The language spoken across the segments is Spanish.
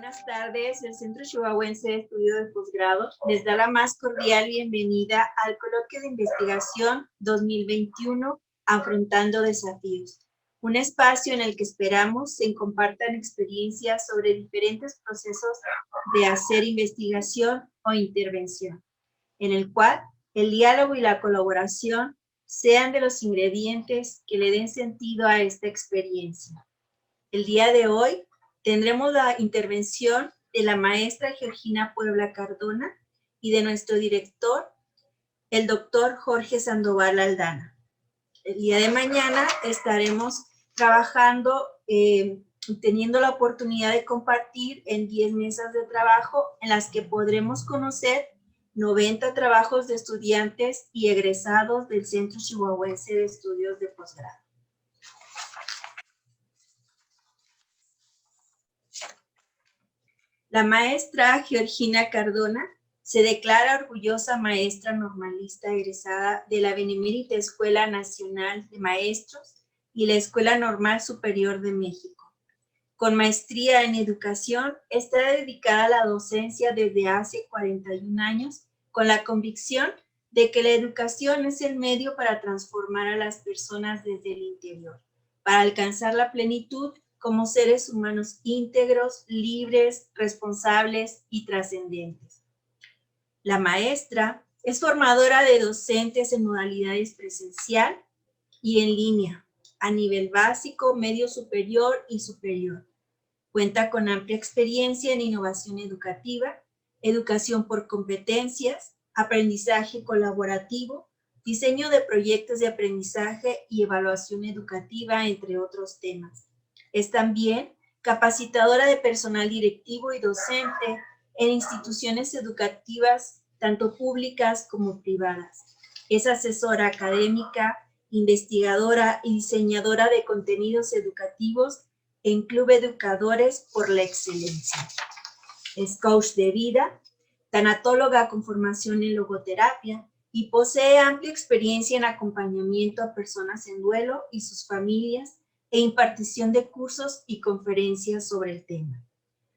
Buenas tardes. El Centro Chihuahuense de Estudio de Posgrado les da la más cordial bienvenida al Coloquio de Investigación 2021, Afrontando Desafíos, un espacio en el que esperamos se compartan experiencias sobre diferentes procesos de hacer investigación o intervención, en el cual el diálogo y la colaboración sean de los ingredientes que le den sentido a esta experiencia. El día de hoy tendremos la intervención de la maestra Georgina Puebla Cardona y de nuestro director, el doctor Jorge Sandoval Aldana. El día de mañana estaremos trabajando, teniendo la oportunidad de compartir en 10 mesas de trabajo en las que podremos conocer 90 trabajos de estudiantes y egresados del Centro Chihuahuense de Estudios de Posgrado. La maestra Georgina Cardona se declara orgullosa maestra normalista egresada de la Benemérita Escuela Nacional de Maestros y la Escuela Normal Superior de México. Con maestría en educación, está dedicada a la docencia desde hace 41 años, con la convicción de que la educación es el medio para transformar a las personas desde el interior, para alcanzar la plenitud como seres humanos íntegros, libres, responsables y trascendentes. La maestra es formadora de docentes en modalidades presencial y en línea, a nivel básico, medio superior y superior. Cuenta con amplia experiencia en innovación educativa, educación por competencias, aprendizaje colaborativo, diseño de proyectos de aprendizaje y evaluación educativa, entre otros temas. Es también capacitadora de personal directivo y docente en instituciones educativas, tanto públicas como privadas. Es asesora académica, investigadora y diseñadora de contenidos educativos en Club Educadores por la Excelencia. Es coach de vida, tanatóloga con formación en logoterapia y posee amplia experiencia en acompañamiento a personas en duelo y sus familias e impartición de cursos y conferencias sobre el tema.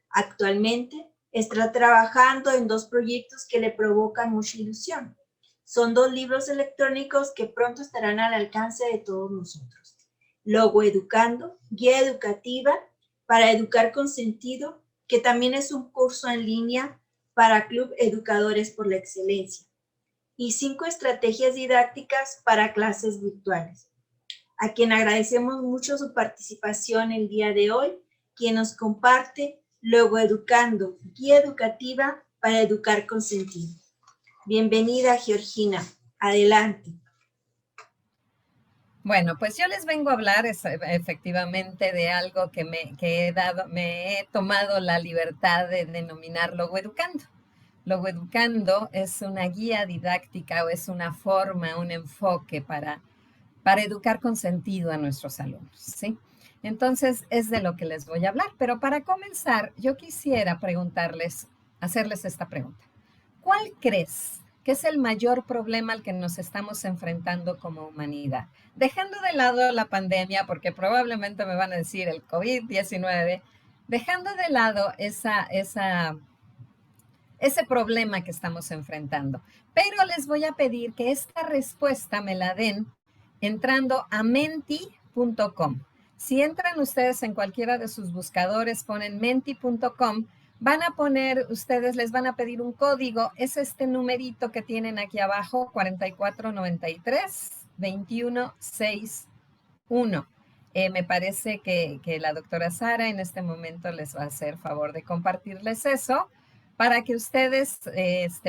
Actualmente está trabajando en 2 proyectos que le provocan mucha ilusión. Son 2 libros electrónicos que pronto estarán al alcance de todos nosotros. Logoeducando, guía educativa para educar con sentido, que también es un curso en línea para Club Educadores por la Excelencia. Y 5 estrategias didácticas para clases virtuales. A quien agradecemos mucho su participación el día de hoy, quien nos comparte Logoeducando, guía educativa para educar con sentido. Bienvenida, Georgina. Adelante. Bueno, pues yo les vengo a hablar efectivamente de algo que me he tomado la libertad de denominar Logoeducando. Logoeducando es una guía didáctica o es una forma, un enfoque para educar con sentido a nuestros alumnos, ¿sí? Entonces, es de lo que les voy a hablar. Pero para comenzar, yo quisiera hacerles esta pregunta. ¿Cuál crees que es el mayor problema al que nos estamos enfrentando como humanidad? Dejando de lado la pandemia, porque probablemente me van a decir el COVID-19, dejando de lado ese problema que estamos enfrentando. Pero les voy a pedir que esta respuesta me la den entrando a menti.com. Si entran ustedes en cualquiera de sus buscadores, ponen menti.com, les van a pedir un código, es este numerito que tienen aquí abajo, 4493-2161. Me parece que la doctora Sara en este momento les va a hacer favor de compartirles eso para que ustedes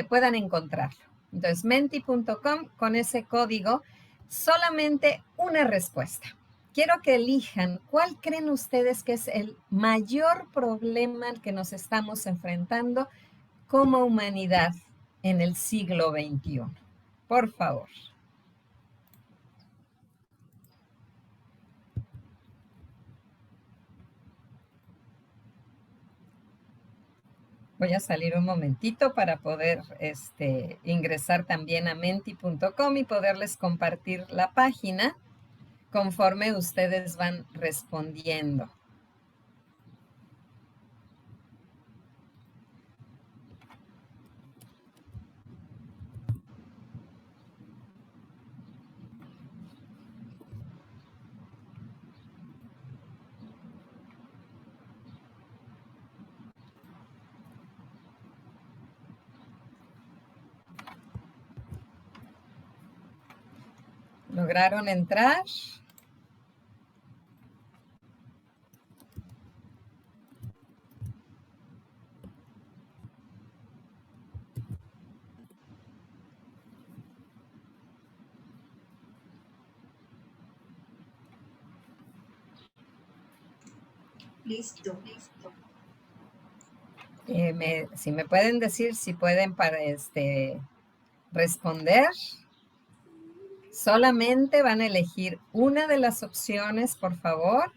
puedan encontrarlo. Entonces, menti.com, con ese código, solamente una respuesta. Quiero que elijan cuál creen ustedes que es el mayor problema al que nos estamos enfrentando como humanidad en el siglo XXI. Por favor. Voy a salir un momentito para poder ingresar también a menti.com y poderles compartir la página conforme ustedes van respondiendo. ¿Lograron entrar? Listo. Si me pueden decir si pueden para responder. Solamente van a elegir una de las opciones, por favor,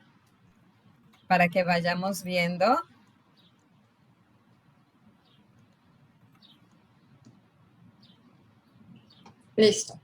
para que vayamos viendo. Listo.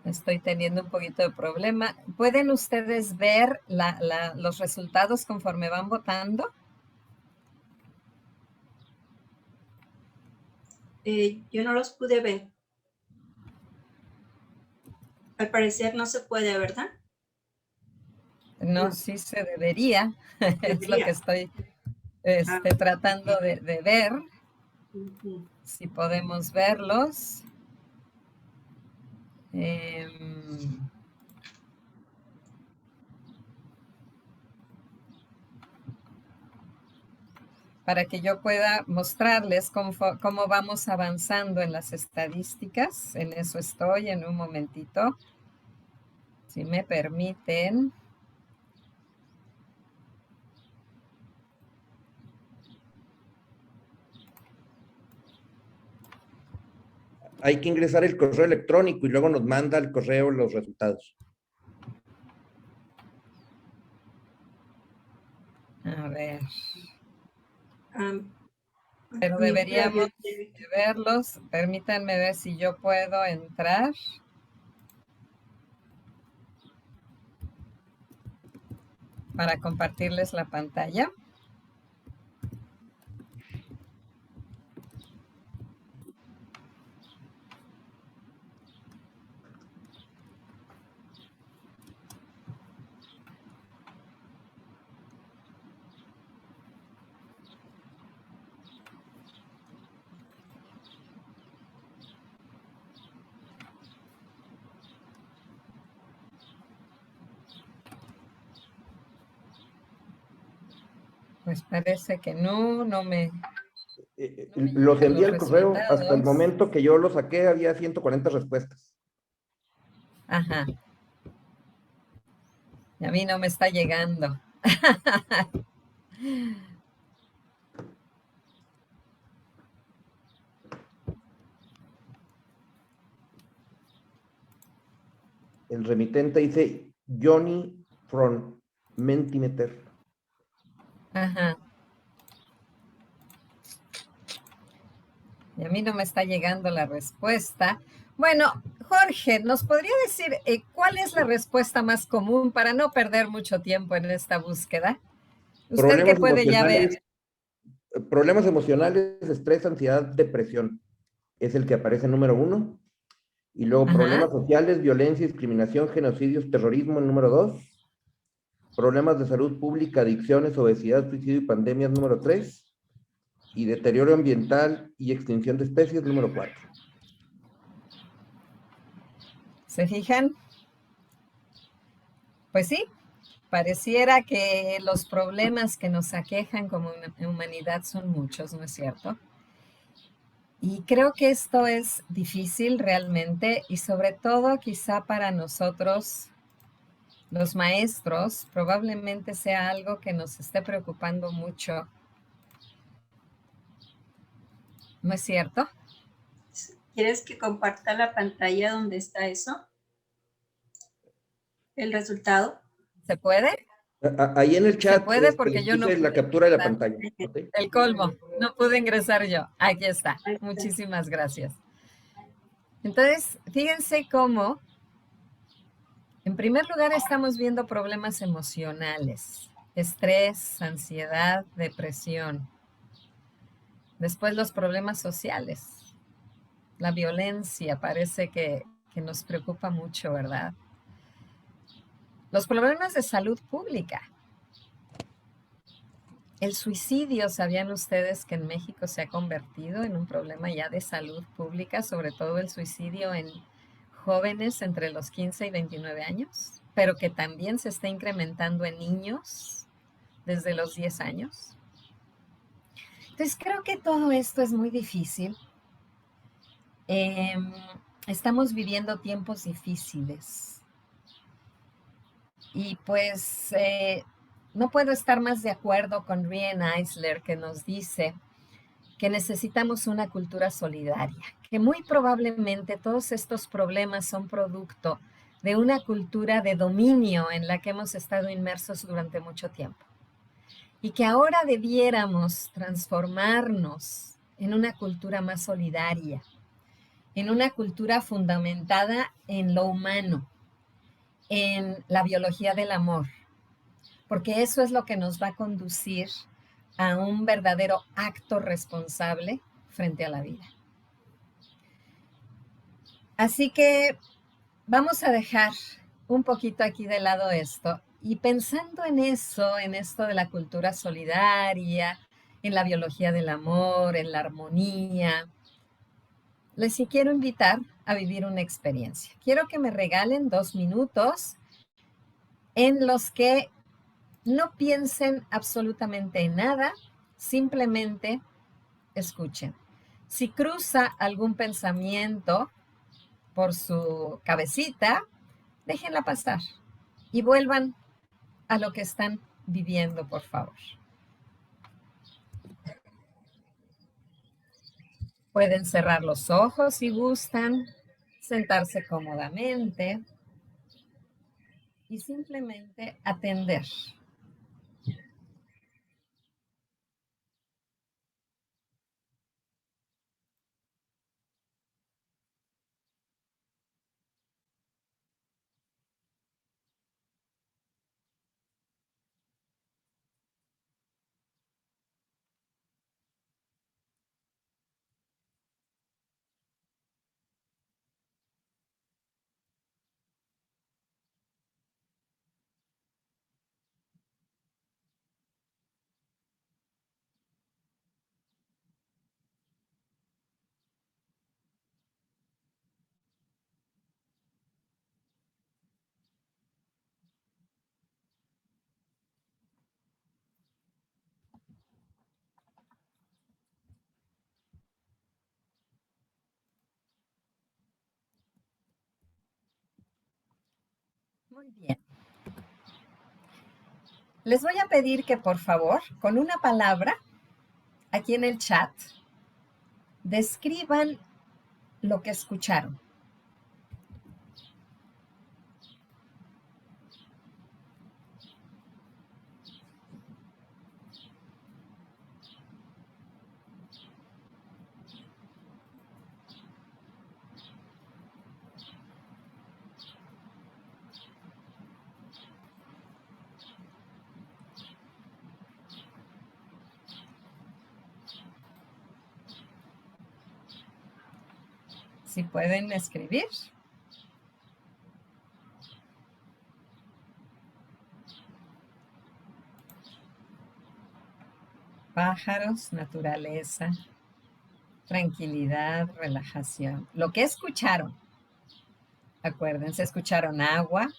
Estoy teniendo un poquito de problema. ¿Pueden ustedes ver los resultados conforme van votando? Yo no los pude ver. Al parecer no se puede, ¿verdad? No, No. sí se debería. Es lo que Debería. estoy Ah, tratando de ver, ujú. si podemos verlos. Em, para que yo pueda mostrarles cómo vamos avanzando en las estadísticas. En eso estoy en un momentito. Si me permiten. Hay que ingresar el correo electrónico y luego nos manda al correo los resultados. A ver. Am, Pero deberíamos de verlos. Permítanme ver si yo puedo entrar. Para compartirles la pantalla. Pues parece que no me Los llegan envié los al correo. Hasta el resultados. momento que yo lo saqué había 140 respuestas. Ajá. Y a mí no me está llegando. El remitente dice Johnny from Mentimeter. Ajá. Y a mí no me está llegando la respuesta. Bueno, Jorge, ¿nos podría decir cuál es la respuesta más común para no perder mucho tiempo en esta búsqueda? Usted que puede ya ver. Problemas emocionales, estrés, ansiedad, depresión. Es el que aparece en número 1. Y luego Ajá. problemas sociales, violencia, discriminación, genocidios, terrorismo en número 2. Problemas de salud pública, adicciones, obesidad, suicidio y pandemias número 3. Y deterioro ambiental y extinción de especies número 4. ¿Se fijan? Pues sí, pareciera que los problemas que nos aquejan como humanidad son muchos, ¿no es cierto? Y creo que esto es difícil realmente y sobre todo quizá para nosotros, los maestros, probablemente sea algo que nos esté preocupando mucho. ¿No es cierto? ¿Quieres que comparta la pantalla donde está eso? El resultado. ¿Se puede? Ahí en el Se chat puede porque yo no puse la pude captura de la ingresar. pantalla. ¿Ok? El colmo, no pude ingresar yo. Aquí está. Ahí está. Muchísimas gracias. Entonces, fíjense cómo, en primer lugar, estamos viendo problemas emocionales, estrés, ansiedad, depresión. Después los problemas sociales, la violencia parece que nos preocupa mucho, ¿verdad? Los problemas de salud pública. El suicidio, ¿sabían ustedes que en México se ha convertido en un problema ya de salud pública, sobre todo el suicidio en jóvenes entre los 15 y 29 años, pero que también se está incrementando en niños desde los 10 años? Entonces creo que todo esto es muy difícil. Estamos viviendo tiempos difíciles y pues no puedo estar más de acuerdo con Riane Eisler, que nos dice que necesitamos una cultura solidaria, que muy probablemente todos estos problemas son producto de una cultura de dominio en la que hemos estado inmersos durante mucho tiempo y que ahora debiéramos transformarnos en una cultura más solidaria, en una cultura fundamentada en lo humano, en la biología del amor, porque eso es lo que nos va a conducir a un verdadero acto responsable frente a la vida. Así que vamos a dejar un poquito aquí de lado esto y pensando en eso, en esto de la cultura solidaria, en la biología del amor, en la armonía, les quiero invitar a vivir una experiencia. Quiero que me regalen 2 minutos en los que no piensen absolutamente en nada, simplemente escuchen. Si cruza algún pensamiento por su cabecita, déjenla pasar y vuelvan a lo que están viviendo, por favor. Pueden cerrar los ojos si gustan, sentarse cómodamente y simplemente atender. Muy bien. Les voy a pedir que, por favor, con una palabra, aquí en el chat, describan lo que escucharon. Si pueden escribir. Pájaros, naturaleza, tranquilidad, relajación. Lo que escucharon. Acuérdense, escucharon agua.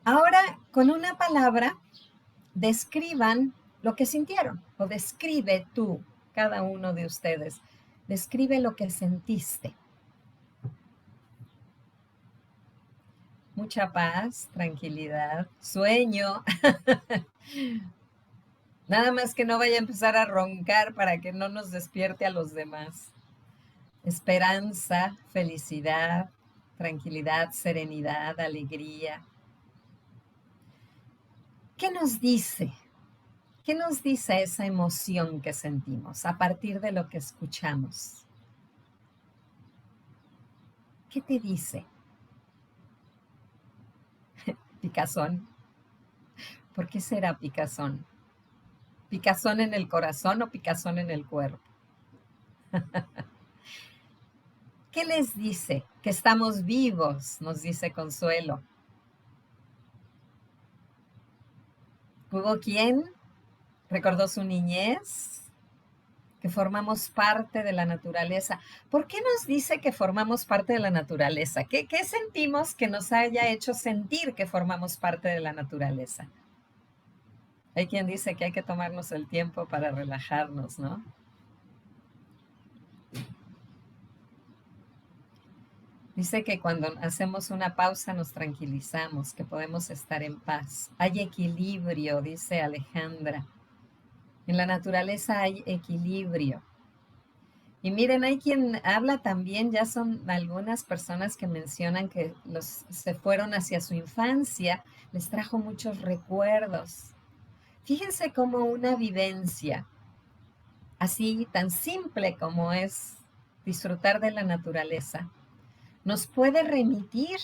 Ahora, con una palabra, describan lo que sintieron. O describe tú, cada uno de ustedes. Describe lo que sentiste. Mucha paz, tranquilidad, sueño. Nada más que no vaya a empezar a roncar para que no nos despierte a los demás. Esperanza, felicidad, tranquilidad, serenidad, alegría. ¿Qué nos dice? ¿Qué nos dice esa emoción que sentimos a partir de lo que escuchamos? ¿Qué te dice? Picazón. ¿Por qué será picazón? ¿Picazón en el corazón o picazón en el cuerpo? ¿Qué les dice? Que estamos vivos, nos dice Consuelo. ¿Hubo quien recordó su niñez? Que formamos parte de la naturaleza. ¿Por qué nos dice que formamos parte de la naturaleza? ¿Qué sentimos que nos haya hecho sentir que formamos parte de la naturaleza? Hay quien dice que hay que tomarnos el tiempo para relajarnos, ¿no? Dice que cuando hacemos una pausa nos tranquilizamos, que podemos estar en paz. Hay equilibrio, dice Alejandra. En la naturaleza hay equilibrio. Y miren, hay quien habla también, ya son algunas personas que mencionan que se fueron hacia su infancia, les trajo muchos recuerdos. Fíjense cómo una vivencia así tan simple como es disfrutar de la naturaleza, nos puede remitir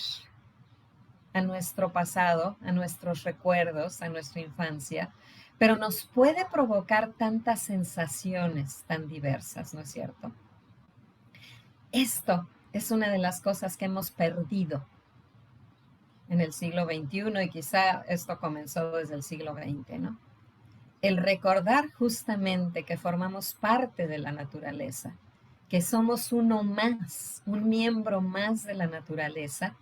a nuestro pasado, a nuestros recuerdos, a nuestra infancia, pero nos puede provocar tantas sensaciones tan diversas, ¿no es cierto? Esto es una de las cosas que hemos perdido en el siglo XXI y quizá esto comenzó desde el siglo XX, ¿no? El recordar justamente que formamos parte de la naturaleza, que somos uno más, un miembro más de la naturaleza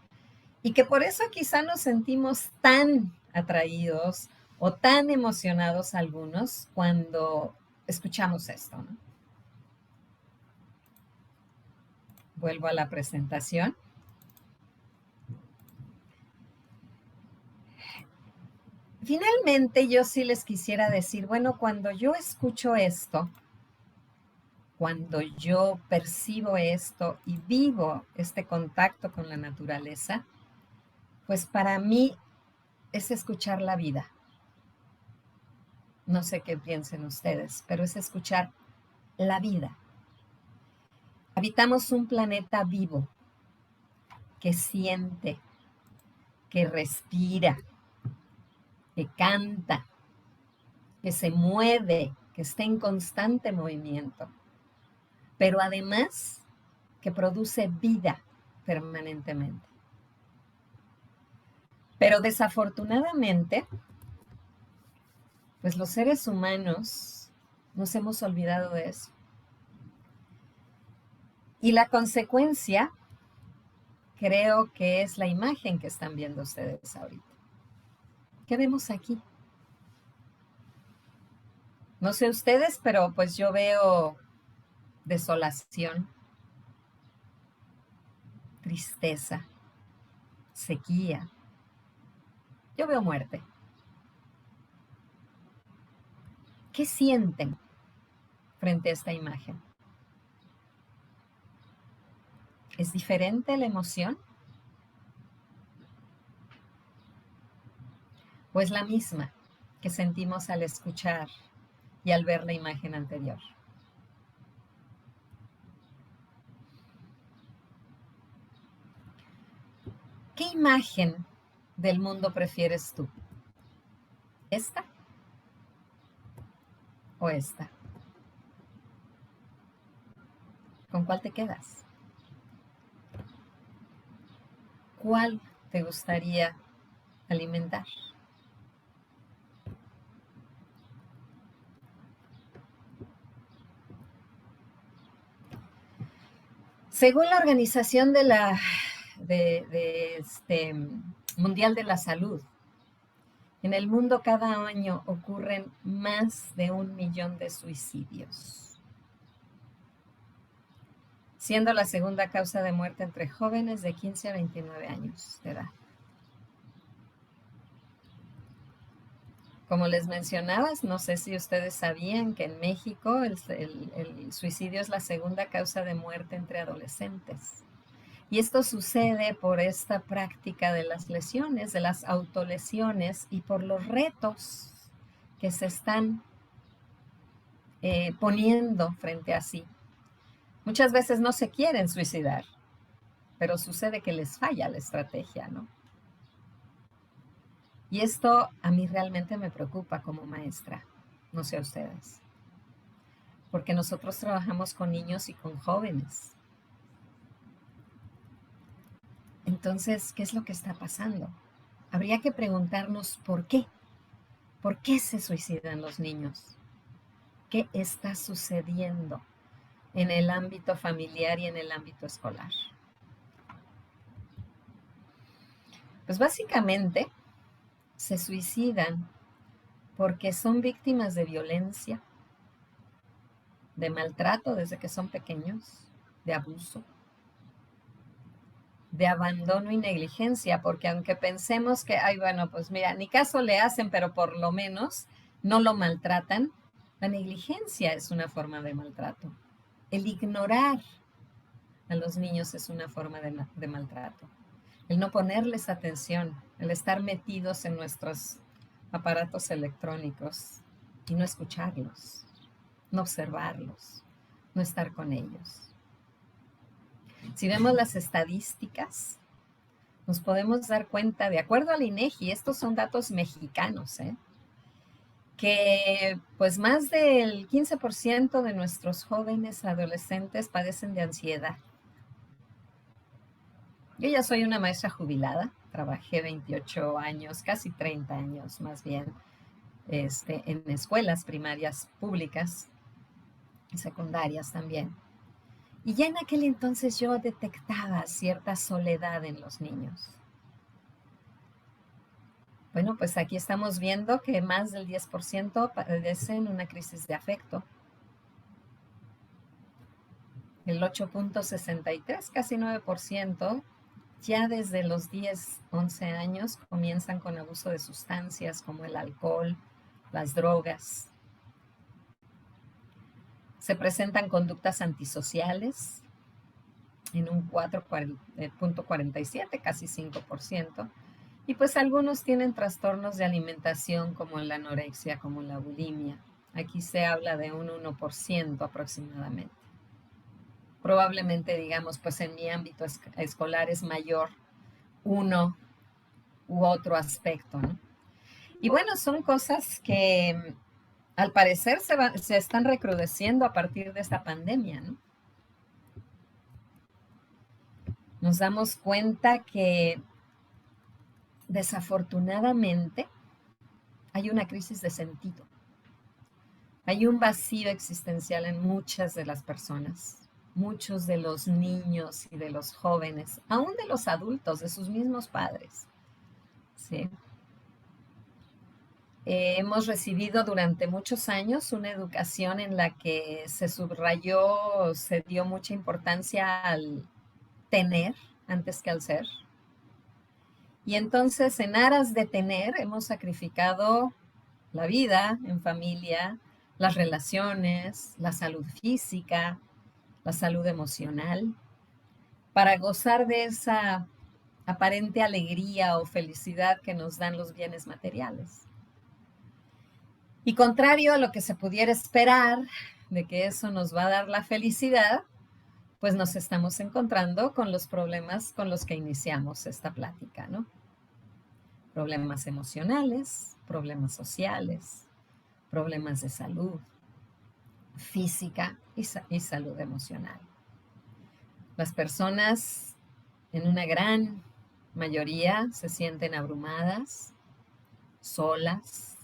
y que por eso quizá nos sentimos tan atraídos o tan emocionados algunos cuando escuchamos esto, ¿no? Vuelvo a la presentación. Finalmente, yo sí les quisiera decir, bueno, cuando yo escucho esto, cuando yo percibo esto y vivo este contacto con la naturaleza, pues para mí es escuchar la vida. No sé qué piensen ustedes, pero es escuchar la vida. Habitamos un planeta vivo que siente, que respira, que canta, que se mueve, que está en constante movimiento, pero además que produce vida permanentemente. Pero desafortunadamente, pues los seres humanos nos hemos olvidado de eso. Y la consecuencia, creo que es la imagen que están viendo ustedes ahorita. ¿Qué vemos aquí? No sé ustedes, pero pues yo veo desolación, tristeza, sequía. Yo veo muerte. ¿Qué sienten frente a esta imagen? ¿Es diferente la emoción? ¿O es la misma que sentimos al escuchar y al ver la imagen anterior? ¿Qué imagen del mundo prefieres tú? ¿Esta o esta? ¿Con cuál te quedas? ¿Cuál te gustaría alimentar? Según la Organización Mundial de la Salud, en el mundo cada año ocurren más de 1 millón de suicidios, siendo la segunda causa de muerte entre jóvenes de 15 a 29 años de edad. Como les mencionaba, no sé si ustedes sabían que en México el suicidio es la segunda causa de muerte entre adolescentes. Y esto sucede por esta práctica de las lesiones, de las autolesiones y por los retos que se están poniendo frente a sí. Muchas veces no se quieren suicidar, pero sucede que les falla la estrategia, ¿no? Y esto a mí realmente me preocupa como maestra, no sé a ustedes, porque nosotros trabajamos con niños y con jóvenes. Entonces, ¿qué es lo que está pasando? Habría que preguntarnos por qué. ¿Por qué se suicidan los niños? ¿Qué está sucediendo en el ámbito familiar y en el ámbito escolar? Pues básicamente se suicidan porque son víctimas de violencia, de maltrato desde que son pequeños, de abuso, de abandono y negligencia, porque aunque pensemos que, ay, bueno, pues mira, ni caso le hacen, pero por lo menos no lo maltratan, la negligencia es una forma de maltrato. El ignorar a los niños es una forma de maltrato. El no ponerles atención, el estar metidos en nuestros aparatos electrónicos y no escucharlos, no observarlos, no estar con ellos. Si vemos las estadísticas, nos podemos dar cuenta, de acuerdo al INEGI, estos son datos mexicanos, que pues más del 15% de nuestros jóvenes adolescentes padecen de ansiedad. Yo ya soy una maestra jubilada, trabajé 28 años, casi 30 años más bien, en escuelas primarias públicas y secundarias también. Y ya en aquel entonces yo detectaba cierta soledad en los niños. Bueno, pues aquí estamos viendo que más del 10% padecen una crisis de afecto. El 8.63, casi 9%, ya desde los 10, 11 años comienzan con abuso de sustancias como el alcohol, las drogas. Se presentan conductas antisociales en un 4.47, casi 5%. Y pues algunos tienen trastornos de alimentación como la anorexia, como la bulimia. Aquí se habla de un 1% aproximadamente. Probablemente, digamos, pues en mi ámbito escolar es mayor uno u otro aspecto, ¿no? Y bueno, son cosas que al parecer se están recrudeciendo a partir de esta pandemia, ¿no? Nos damos cuenta que desafortunadamente hay una crisis de sentido. Hay un vacío existencial en muchas de las personas, muchos de los niños y de los jóvenes, aún de los adultos, de sus mismos padres. ¿Sí? Hemos recibido durante muchos años una educación en la que se subrayó, se dio mucha importancia al tener antes que al ser. Y entonces, en aras de tener, hemos sacrificado la vida en familia, las relaciones, la salud física, la salud emocional, para gozar de esa aparente alegría o felicidad que nos dan los bienes materiales. Y contrario a lo que se pudiera esperar de que eso nos va a dar la felicidad, pues nos estamos encontrando con los problemas con los que iniciamos esta plática, ¿no? Problemas emocionales, problemas sociales, problemas de salud física y salud emocional. Las personas, en una gran mayoría, se sienten abrumadas, solas,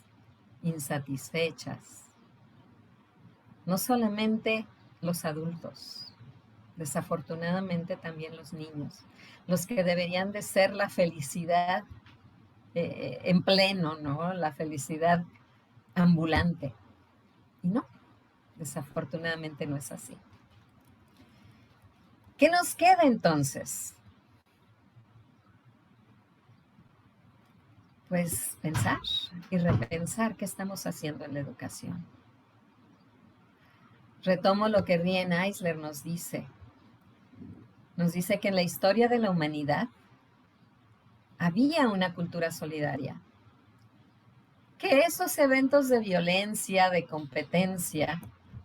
insatisfechas. No solamente los adultos, desafortunadamente también los niños, los que deberían de ser la felicidad en pleno, ¿no? La felicidad ambulante. Y no, desafortunadamente no es así. ¿Qué nos queda entonces? pues pensar y repensar qué estamos haciendo en la educación. Retomo lo que Rien Eisler nos dice. Nos dice que en la historia de la humanidad había una cultura solidaria, que esos eventos de violencia, de competencia,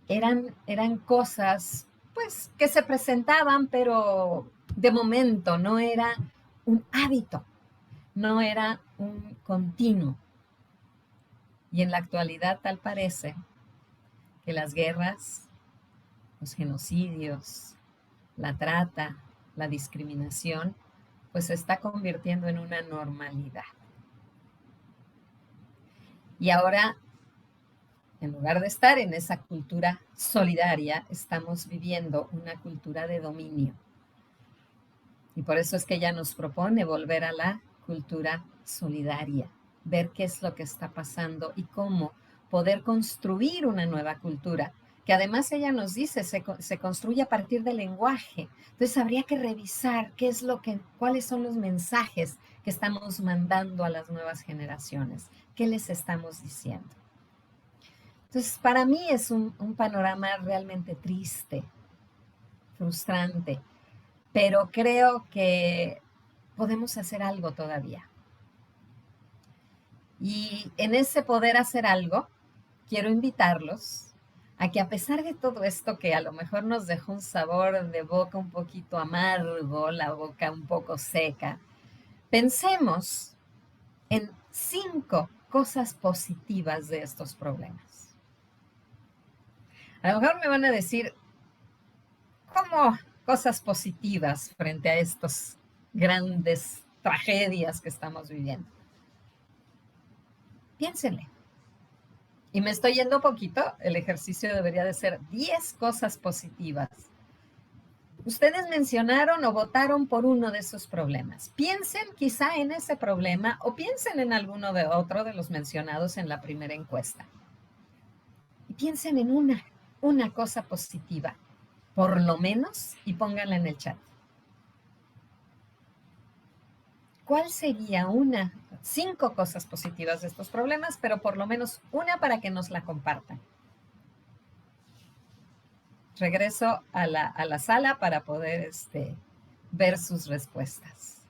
eran cosas pues que se presentaban, pero de momento no era un hábito, no era un continuo. Y en la actualidad tal parece que las guerras, los genocidios, la trata, la discriminación, pues se está convirtiendo en una normalidad. Y ahora, en lugar de estar en esa cultura solidaria, estamos viviendo una cultura de dominio. Y por eso es que ella nos propone volver a la cultura solidaria, ver qué es lo que está pasando y cómo poder construir una nueva cultura, que además ella nos dice se construye a partir del lenguaje. Entonces habría que revisar cuáles son los mensajes que estamos mandando a las nuevas generaciones, qué les estamos diciendo. Entonces, para mí es un panorama realmente triste, frustrante, pero creo que podemos hacer algo todavía. Y en ese poder hacer algo, quiero invitarlos a que, a pesar de todo esto que a lo mejor nos dejó un sabor de boca un poquito amargo, la boca un poco seca, pensemos en 5 cosas positivas de estos problemas. A lo mejor me van a decir, ¿cómo cosas positivas frente a estas grandes tragedias que estamos viviendo? Piénsenle. Y me estoy yendo poquito, el ejercicio debería de ser 10 cosas positivas. Ustedes mencionaron o votaron por uno de esos problemas. Piensen quizá en ese problema o piensen en alguno de otro de los mencionados en la primera encuesta. Y piensen en una cosa positiva, por lo menos, y pónganla en el chat. ¿Cuál sería 5 cosas positivas de estos problemas, pero por lo menos una para que nos la compartan? Regreso a la sala para poder ver sus respuestas.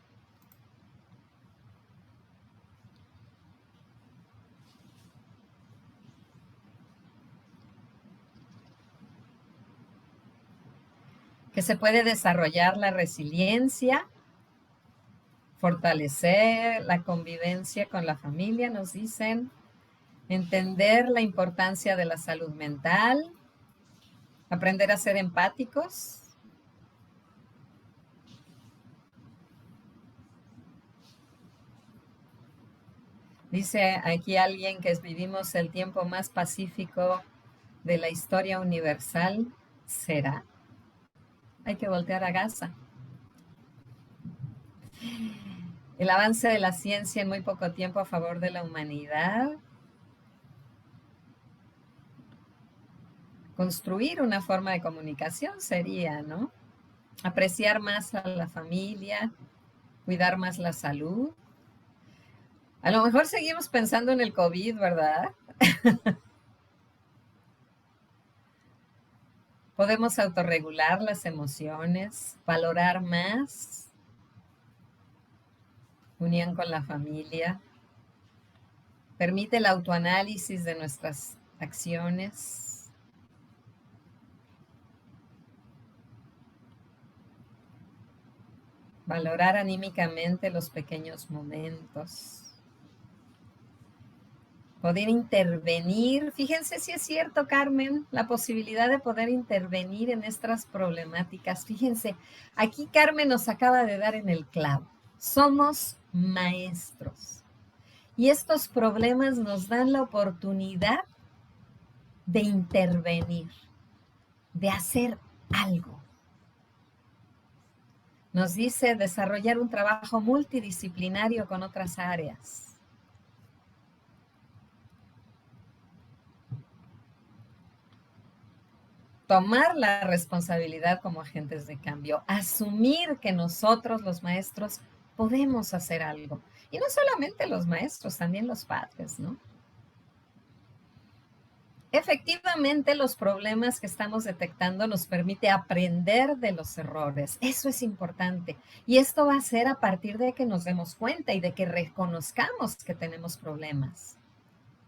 Que se puede desarrollar la resiliencia, fortalecer la convivencia con la familia, nos dicen, entender la importancia de la salud mental, aprender a ser empáticos. Dice aquí alguien que vivimos el tiempo más pacífico de la historia universal. ¿Será? Hay que voltear a Gaza. El avance de la ciencia en muy poco tiempo a favor de la humanidad. Construir una forma de comunicación sería, ¿no? Apreciar más a la familia, cuidar más la salud. A lo mejor seguimos pensando en el COVID, ¿verdad? Podemos autorregular las emociones, valorar más, unión con la familia, permite el autoanálisis de nuestras acciones. Valorar anímicamente los pequeños momentos. Poder intervenir. Fíjense si es cierto, Carmen, la posibilidad de poder intervenir en estas problemáticas. Fíjense, aquí Carmen nos acaba de dar en el clavo. Somos maestros. Y estos problemas nos dan la oportunidad de intervenir, de hacer algo. Nos dice desarrollar un trabajo multidisciplinario con otras áreas. Tomar la responsabilidad como agentes de cambio, asumir que nosotros los maestros podemos hacer algo. Y no solamente los maestros, también los padres, ¿no? Efectivamente, los problemas que estamos detectando nos permite aprender de los errores. Eso es importante. Y esto va a ser a partir de que nos demos cuenta y de que reconozcamos que tenemos problemas.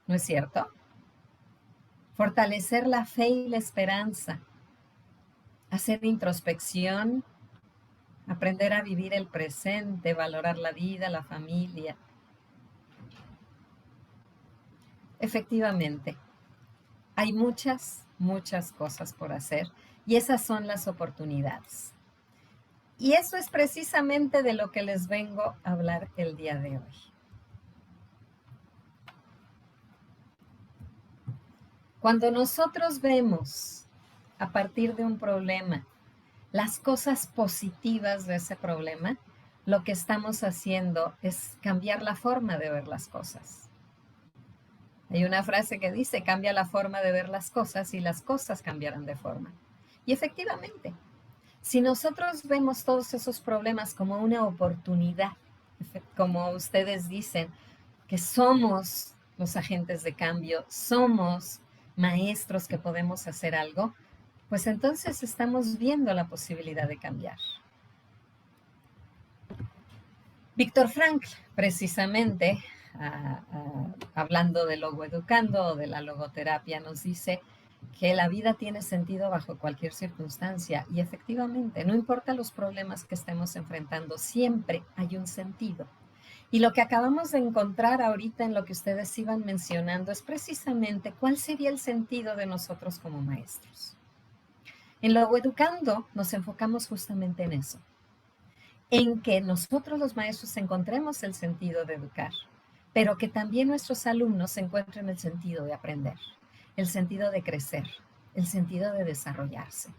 ¿No es cierto? Fortalecer la fe y la esperanza. Hacer introspección. Aprender a vivir el presente, valorar la vida, la familia. Efectivamente. Hay muchas, muchas cosas por hacer y esas son las oportunidades. Y eso es precisamente de lo que les vengo a hablar el día de hoy. Cuando nosotros vemos a partir de un problema las cosas positivas de ese problema, lo que estamos haciendo es cambiar la forma de ver las cosas. Hay una frase que dice, cambia la forma de ver las cosas y las cosas cambiarán de forma. Y efectivamente, si nosotros vemos todos esos problemas como una oportunidad, como ustedes dicen, que somos los agentes de cambio, somos maestros que podemos hacer algo, pues entonces estamos viendo la posibilidad de cambiar. Víctor Frankl, precisamente, hablando de logoeducando o de la logoterapia, nos dice que la vida tiene sentido bajo cualquier circunstancia y efectivamente, no importa los problemas que estemos enfrentando, siempre hay un sentido. Y lo que acabamos de encontrar ahorita en lo que ustedes iban mencionando es precisamente cuál sería el sentido de nosotros como maestros. En logoeducando nos enfocamos justamente en eso, en que nosotros los maestros encontremos el sentido de educar, pero que también nuestros alumnos encuentren el sentido de aprender, el sentido de crecer, el sentido de desarrollarse.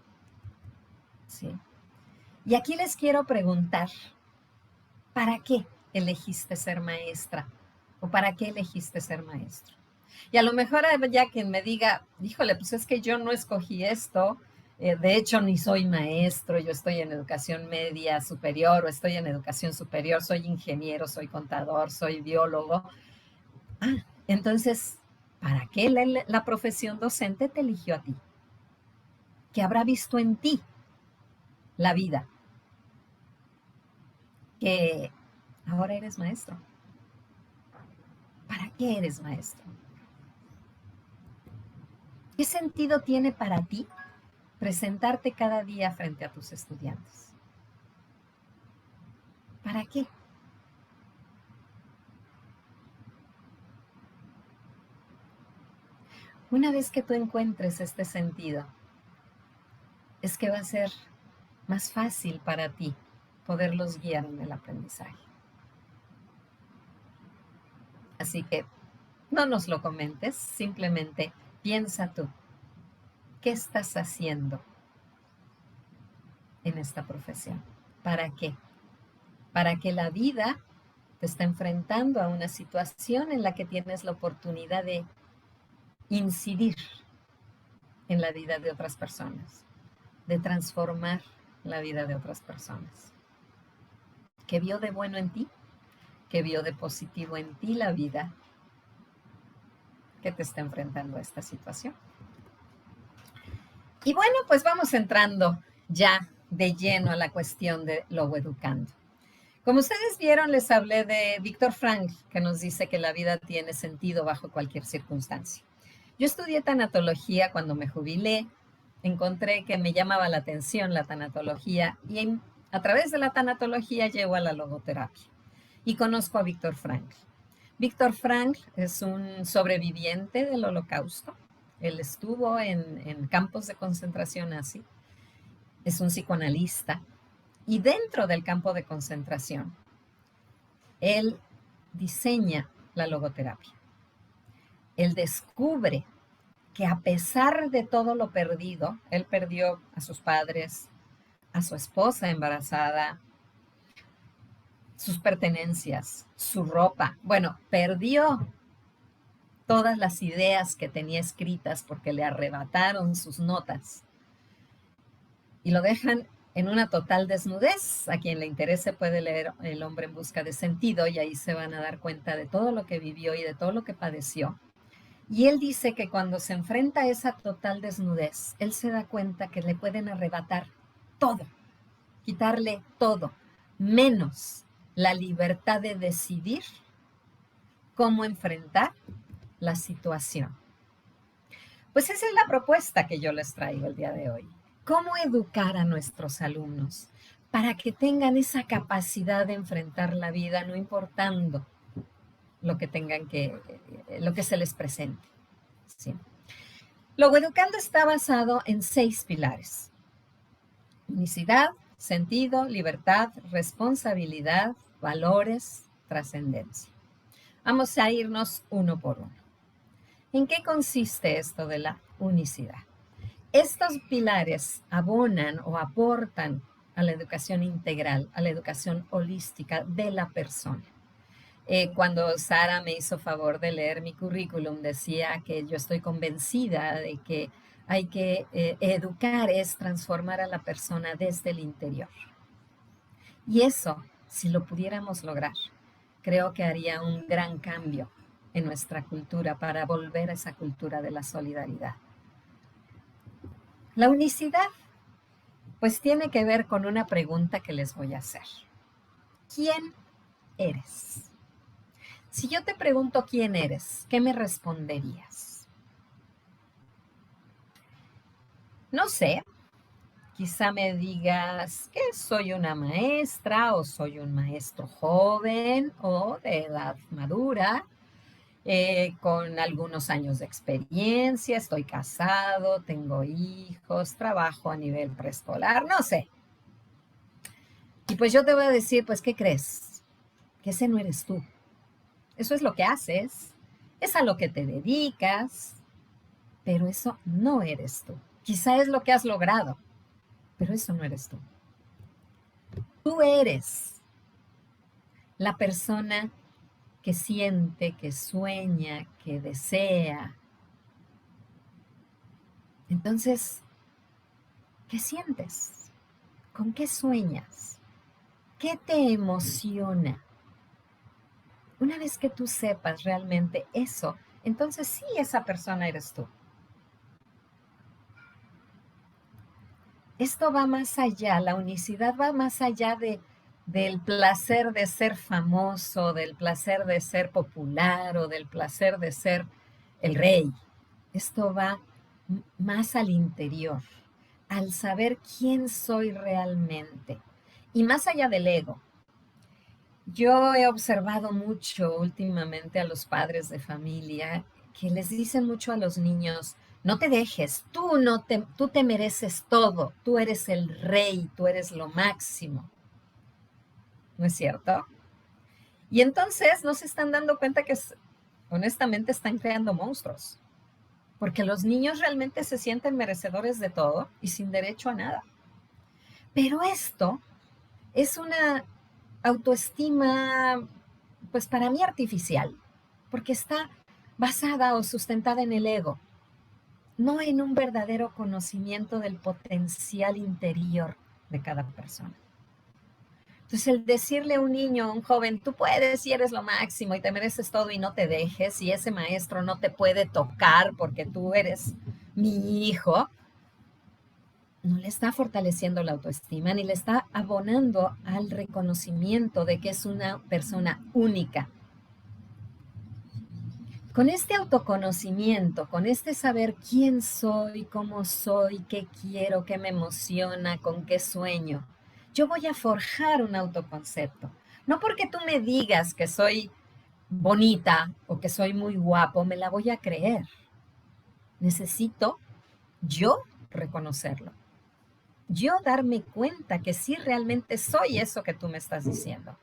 ¿Sí? Y aquí les quiero preguntar, ¿para qué elegiste ser maestra? ¿O para qué elegiste ser maestro? Y a lo mejor ya quien me diga, híjole, pues es que yo no escogí esto, de hecho ni soy maestro, yo estoy en educación media superior o estoy en educación superior, soy ingeniero, soy contador, soy biólogo. Entonces, ¿para qué la profesión docente te eligió a ti? ¿Qué habrá visto en ti la vida? Que ahora eres maestro. ¿Para qué eres maestro? ¿Qué sentido tiene para ti presentarte cada día frente a tus estudiantes? ¿Para qué? Una vez que tú encuentres este sentido, es que va a ser más fácil para ti poderlos guiar en el aprendizaje. Así que no nos lo comentes, simplemente piensa tú, ¿qué estás haciendo en esta profesión? ¿Para qué? Para que la vida te está enfrentando a una situación en la que tienes la oportunidad de incidir en la vida de otras personas, de transformar la vida de otras personas. ¿Qué vio de bueno en ti? ¿Qué vio de positivo en ti la vida que te está enfrentando a esta situación? Y bueno, pues vamos entrando ya de lleno a la cuestión de logoeducando. Como ustedes vieron, les hablé de Víctor Frankl, que nos dice que la vida tiene sentido bajo cualquier circunstancia. Yo estudié tanatología cuando me jubilé, encontré que me llamaba la atención la tanatología y a través de la tanatología llego a la logoterapia y conozco a Víctor Frankl. Víctor Frankl es un sobreviviente del Holocausto. Él estuvo en campos de concentración nazi. Es un psicoanalista. Y dentro del campo de concentración, él diseña la logoterapia. Él descubre que a pesar de todo lo perdido, él perdió a sus padres, a su esposa embarazada, sus pertenencias, su ropa. Bueno, perdió todas las ideas que tenía escritas porque le arrebataron sus notas y lo dejan en una total desnudez. A quien le interese puede leer El hombre en busca de sentido y ahí se van a dar cuenta de todo lo que vivió y de todo lo que padeció. Y él dice que cuando se enfrenta a esa total desnudez, él se da cuenta que le pueden arrebatar todo, quitarle todo, menos la libertad de decidir cómo enfrentar la situación. Pues esa es la propuesta que yo les traigo el día de hoy. ¿Cómo educar a nuestros alumnos para que tengan esa capacidad de enfrentar la vida, no importando lo que se les presente? ¿Sí? Logoeducando está basado en 6 pilares: unicidad, sentido, libertad, responsabilidad, valores, trascendencia. Vamos a irnos uno por uno. ¿En qué consiste esto de la unicidad? Estos pilares abonan o aportan a la educación integral, a la educación holística de la persona. Cuando Sara me hizo favor de leer mi currículum, decía que yo estoy convencida de que hay que educar es transformar a la persona desde el interior. Y eso, si lo pudiéramos lograr, creo que haría un gran cambio en nuestra cultura para volver a esa cultura de la solidaridad. La unicidad, pues tiene que ver con una pregunta que les voy a hacer. ¿Quién eres? Si yo te pregunto quién eres, ¿qué me responderías? No sé, quizá me digas que soy una maestra o soy un maestro joven o de edad madura, con algunos años de experiencia, estoy casado, tengo hijos, trabajo a nivel preescolar, no sé. Y pues yo te voy a decir, pues, ¿qué crees? Que ese no eres tú. Eso es lo que haces, es a lo que te dedicas, pero eso no eres tú. Quizá es lo que has logrado, pero eso no eres tú. Tú eres la persona que siente, que sueña, que desea. Entonces, ¿qué sientes? ¿Con qué sueñas? ¿Qué te emociona? Una vez que tú sepas realmente eso, entonces sí, esa persona eres tú. Esto va más allá, la unicidad va más allá del placer de ser famoso, del placer de ser popular o del placer de ser el rey. Esto va más al interior, al saber quién soy realmente y más allá del ego. Yo he observado mucho últimamente a los padres de familia que les dicen mucho a los niños: no te dejes, tú te mereces todo, tú eres el rey, tú eres lo máximo. ¿No es cierto? Y entonces no se están dando cuenta que honestamente están creando monstruos, porque los niños realmente se sienten merecedores de todo y sin derecho a nada. Pero esto es una autoestima, pues para mí artificial, porque está basada o sustentada en el ego, no en un verdadero conocimiento del potencial interior de cada persona. Entonces, el decirle a un niño, a un joven, tú puedes y eres lo máximo y te mereces todo y no te dejes, y ese maestro no te puede tocar porque tú eres mi hijo, no le está fortaleciendo la autoestima ni le está abonando al reconocimiento de que es una persona única. Con este autoconocimiento, con este saber quién soy, cómo soy, qué quiero, qué me emociona, con qué sueño, yo voy a forjar un autoconcepto. No porque tú me digas que soy bonita o que soy muy guapo, me la voy a creer. Necesito yo reconocerlo. Yo darme cuenta que sí realmente soy eso que tú me estás diciendo.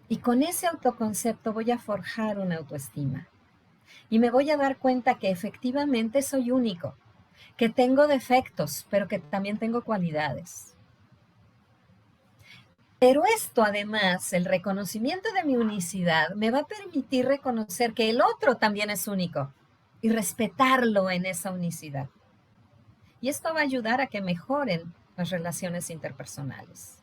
Y con ese autoconcepto voy a forjar una autoestima. Y me voy a dar cuenta que efectivamente soy único, que tengo defectos, pero que también tengo cualidades. Pero esto además, el reconocimiento de mi unicidad, me va a permitir reconocer que el otro también es único y respetarlo en esa unicidad. Y esto va a ayudar a que mejoren las relaciones interpersonales.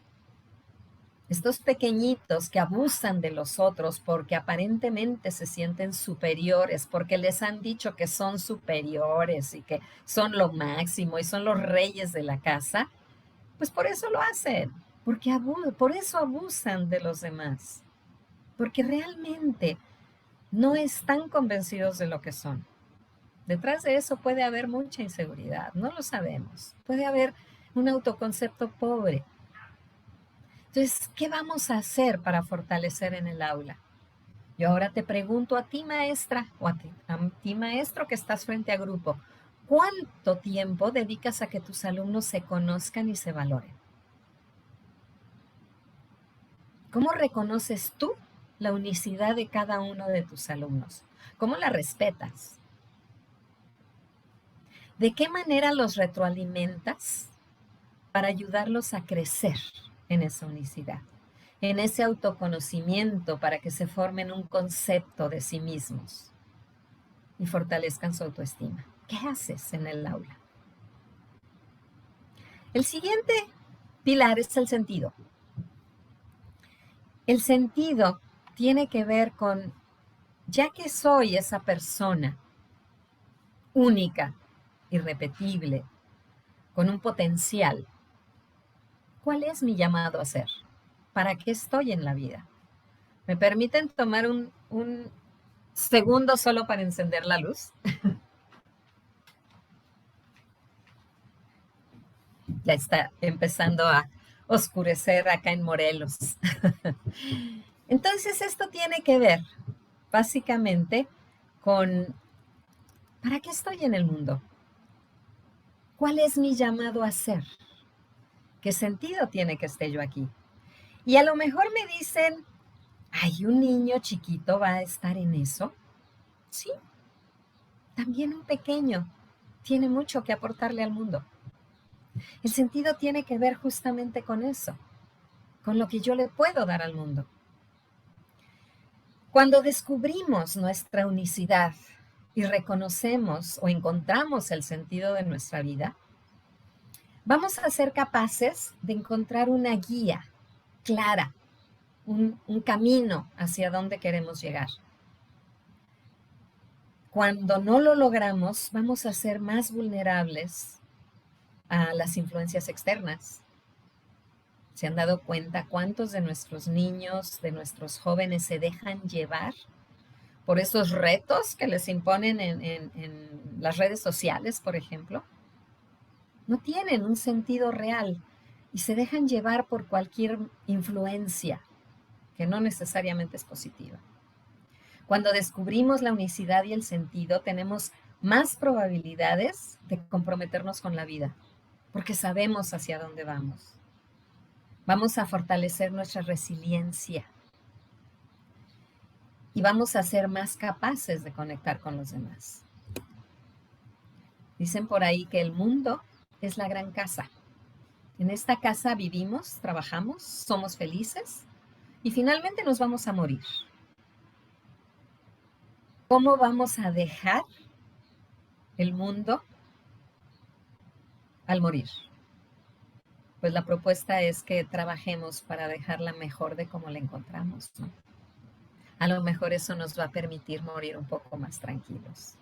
Estos pequeñitos que abusan de los otros porque aparentemente se sienten superiores, porque les han dicho que son superiores y que son lo máximo y son los reyes de la casa, pues por eso lo hacen, porque por eso abusan de los demás, porque realmente no están convencidos de lo que son. Detrás de eso puede haber mucha inseguridad, no lo sabemos. Puede haber un autoconcepto pobre. Entonces, ¿qué vamos a hacer para fortalecer en el aula? Yo ahora te pregunto a ti, maestra, o a ti, maestro, que estás frente a grupo, ¿cuánto tiempo dedicas a que tus alumnos se conozcan y se valoren? ¿Cómo reconoces tú la unicidad de cada uno de tus alumnos? ¿Cómo la respetas? ¿De qué manera los retroalimentas para ayudarlos a crecer en esa unicidad, en ese autoconocimiento para que se formen un concepto de sí mismos y fortalezcan su autoestima? ¿Qué haces en el aula? El siguiente pilar es el sentido. El sentido tiene que ver con, ya que soy esa persona única, irrepetible, con un potencial, ¿cuál es mi llamado a ser? ¿Para qué estoy en la vida? ¿Me permiten tomar un segundo solo para encender la luz? Ya está empezando a oscurecer acá en Morelos. Entonces esto tiene que ver básicamente con ¿para qué estoy en el mundo? ¿Cuál es mi llamado a ser? ¿Qué sentido tiene que esté yo aquí? Y a lo mejor me dicen, ¿hay un niño chiquito va a estar en eso? Sí, también un pequeño tiene mucho que aportarle al mundo. El sentido tiene que ver justamente con eso, con lo que yo le puedo dar al mundo. Cuando descubrimos nuestra unicidad y reconocemos o encontramos el sentido de nuestra vida, vamos a ser capaces de encontrar una guía clara, un camino hacia dónde queremos llegar. Cuando no lo logramos, vamos a ser más vulnerables a las influencias externas. ¿Se han dado cuenta cuántos de nuestros niños, de nuestros jóvenes se dejan llevar por esos retos que les imponen en las redes sociales, por ejemplo? No tienen un sentido real y se dejan llevar por cualquier influencia que no necesariamente es positiva. Cuando descubrimos la unicidad y el sentido, tenemos más probabilidades de comprometernos con la vida, porque sabemos hacia dónde vamos. Vamos a fortalecer nuestra resiliencia y vamos a ser más capaces de conectar con los demás. Dicen por ahí que el mundo es la gran casa. En esta casa vivimos, trabajamos, somos felices y finalmente nos vamos a morir. ¿Cómo vamos a dejar el mundo al morir? Pues la propuesta es que trabajemos para dejarla mejor de como la encontramos, ¿no? A lo mejor eso nos va a permitir morir un poco más tranquilos.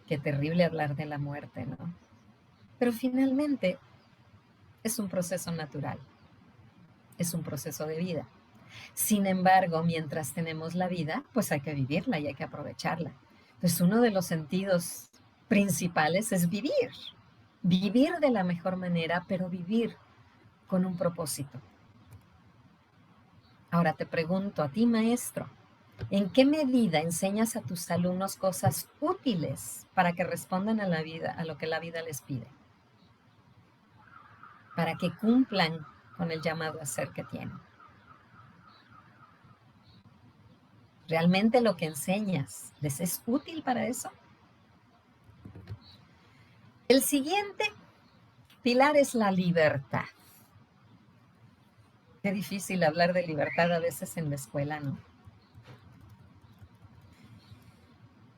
Qué terrible hablar de la muerte, ¿no? Pero finalmente es un proceso natural, es un proceso de vida. Sin embargo, mientras tenemos la vida, pues hay que vivirla y hay que aprovecharla. Entonces, uno de los sentidos principales es vivir. Vivir de la mejor manera, pero vivir con un propósito. Ahora te pregunto a ti, maestro, ¿en qué medida enseñas a tus alumnos cosas útiles para que respondan a la vida, a lo que la vida les pide? Para que cumplan con el llamado a ser que tienen. ¿Realmente lo que enseñas les es útil para eso? El siguiente pilar es la libertad. Qué difícil hablar de libertad a veces en la escuela, ¿no?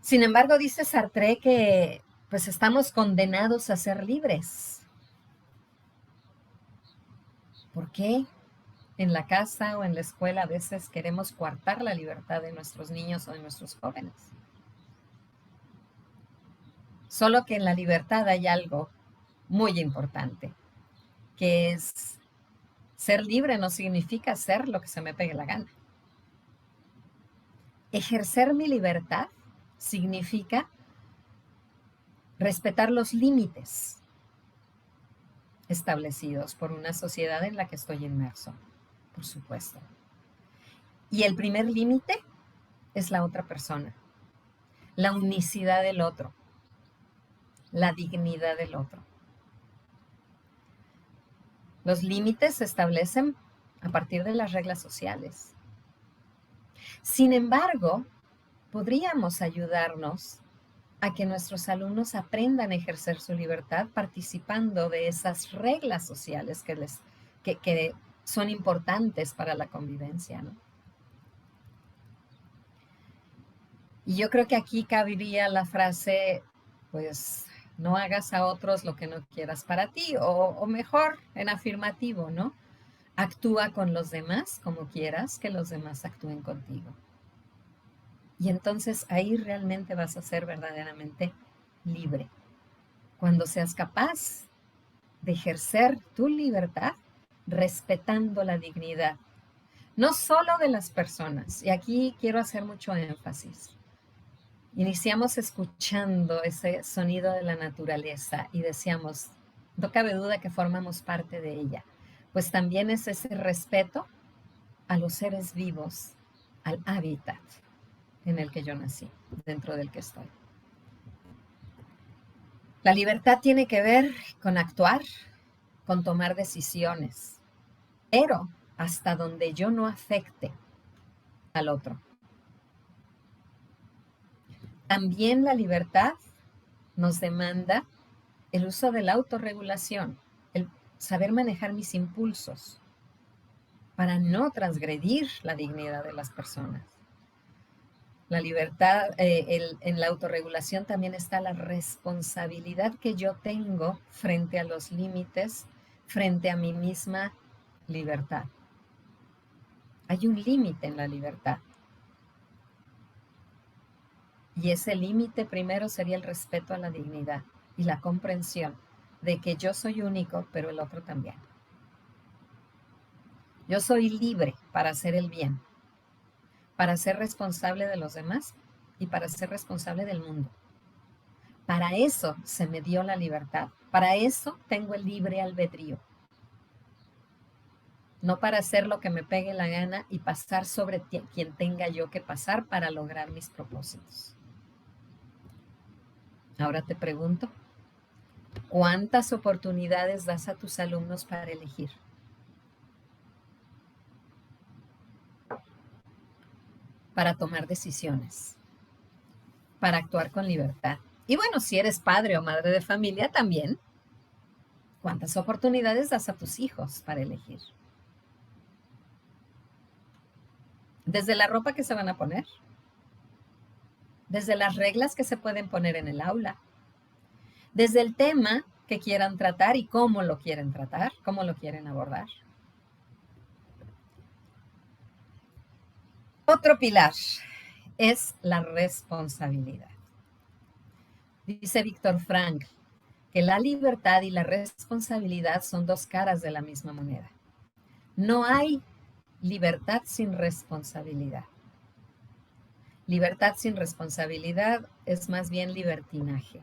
Sin embargo, dice Sartre que pues estamos condenados a ser libres. ¿Por qué? En la casa o en la escuela a veces queremos coartar la libertad de nuestros niños o de nuestros jóvenes. Solo que en la libertad hay algo muy importante, que es ser libre no significa hacer lo que se me pegue la gana. Ejercer mi libertad significa respetar los límites establecidos por una sociedad en la que estoy inmerso, por supuesto. Y el primer límite es la otra persona, la unicidad del otro, la dignidad del otro. Los límites se establecen a partir de las reglas sociales. Sin embargo, podríamos ayudarnos a que nuestros alumnos aprendan a ejercer su libertad participando de esas reglas sociales que son importantes para la convivencia, ¿no? Y yo creo que aquí cabería la frase, pues, no hagas a otros lo que no quieras para ti, o mejor, en afirmativo, ¿no? Actúa con los demás como quieras que los demás actúen contigo. Y entonces ahí realmente vas a ser verdaderamente libre. Cuando seas capaz de ejercer tu libertad respetando la dignidad, no solo de las personas, y aquí quiero hacer mucho énfasis. Iniciamos escuchando ese sonido de la naturaleza y decíamos, no cabe duda que formamos parte de ella, pues también es ese respeto a los seres vivos, al hábitat en el que yo nací, dentro del que estoy. La libertad tiene que ver con actuar, con tomar decisiones, pero hasta donde yo no afecte al otro. También la libertad nos demanda el uso de la autorregulación, el saber manejar mis impulsos para no transgredir la dignidad de las personas. La libertad, en la autorregulación también está la responsabilidad que yo tengo frente a los límites, frente a mi misma libertad. Hay un límite en la libertad. Y ese límite primero sería el respeto a la dignidad y la comprensión de que yo soy único, pero el otro también. Yo soy libre para hacer el bien, para ser responsable de los demás y para ser responsable del mundo. Para eso se me dio la libertad. Para eso tengo el libre albedrío. No para hacer lo que me pegue la gana y pasar sobre quien tenga yo que pasar para lograr mis propósitos. Ahora te pregunto, ¿cuántas oportunidades das a tus alumnos para elegir? Para tomar decisiones, para actuar con libertad. Y bueno, si eres padre o madre de familia también, ¿cuántas oportunidades das a tus hijos para elegir? Desde la ropa que se van a poner, desde las reglas que se pueden poner en el aula, desde el tema que quieran tratar y cómo lo quieren tratar, cómo lo quieren abordar. Otro pilar es la responsabilidad. Dice Víctor Frankl que la libertad y la responsabilidad son dos caras de la misma moneda. No hay libertad sin responsabilidad. Libertad sin responsabilidad es más bien libertinaje.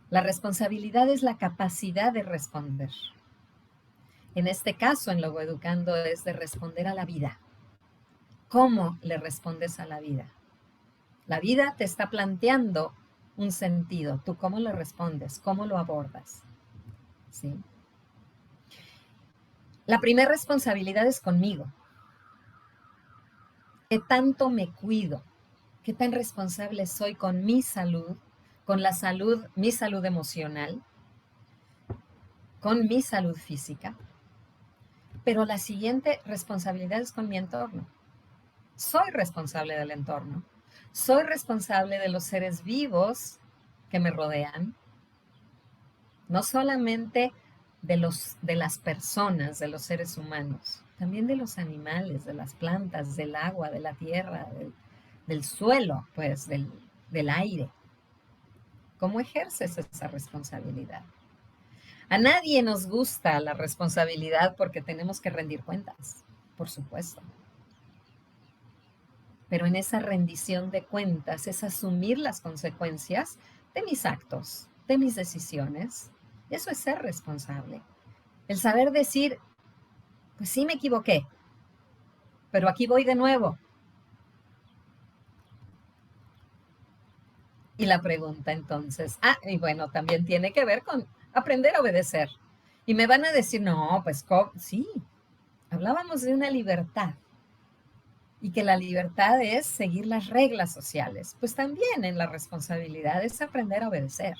La responsabilidad es la capacidad de responder. En este caso, en Logoeducando, es de responder a la vida. ¿Cómo le respondes a la vida? La vida te está planteando un sentido. ¿Tú cómo le respondes? ¿Cómo lo abordas? ¿Sí? La primera responsabilidad es conmigo. ¿Qué tanto me cuido? ¿Qué tan responsable soy con mi salud, con la salud, mi salud emocional, con mi salud física? Pero la siguiente responsabilidad es con mi entorno. Soy responsable del entorno. Soy responsable de los seres vivos que me rodean, no solamente de las personas, de los seres humanos, también de los animales, de las plantas, del agua, de la tierra, del suelo, pues del aire. ¿Cómo ejerces esa responsabilidad? A nadie nos gusta la responsabilidad porque tenemos que rendir cuentas, por supuesto. Pero en esa rendición de cuentas es asumir las consecuencias de mis actos, de mis decisiones. Eso es ser responsable. El saber decir, pues sí me equivoqué, pero aquí voy de nuevo. Y la pregunta entonces, y bueno, también tiene que ver con aprender a obedecer. Y me van a decir, no, pues sí, hablábamos de una libertad y que la libertad es seguir las reglas sociales. Pues también en la responsabilidad es aprender a obedecer.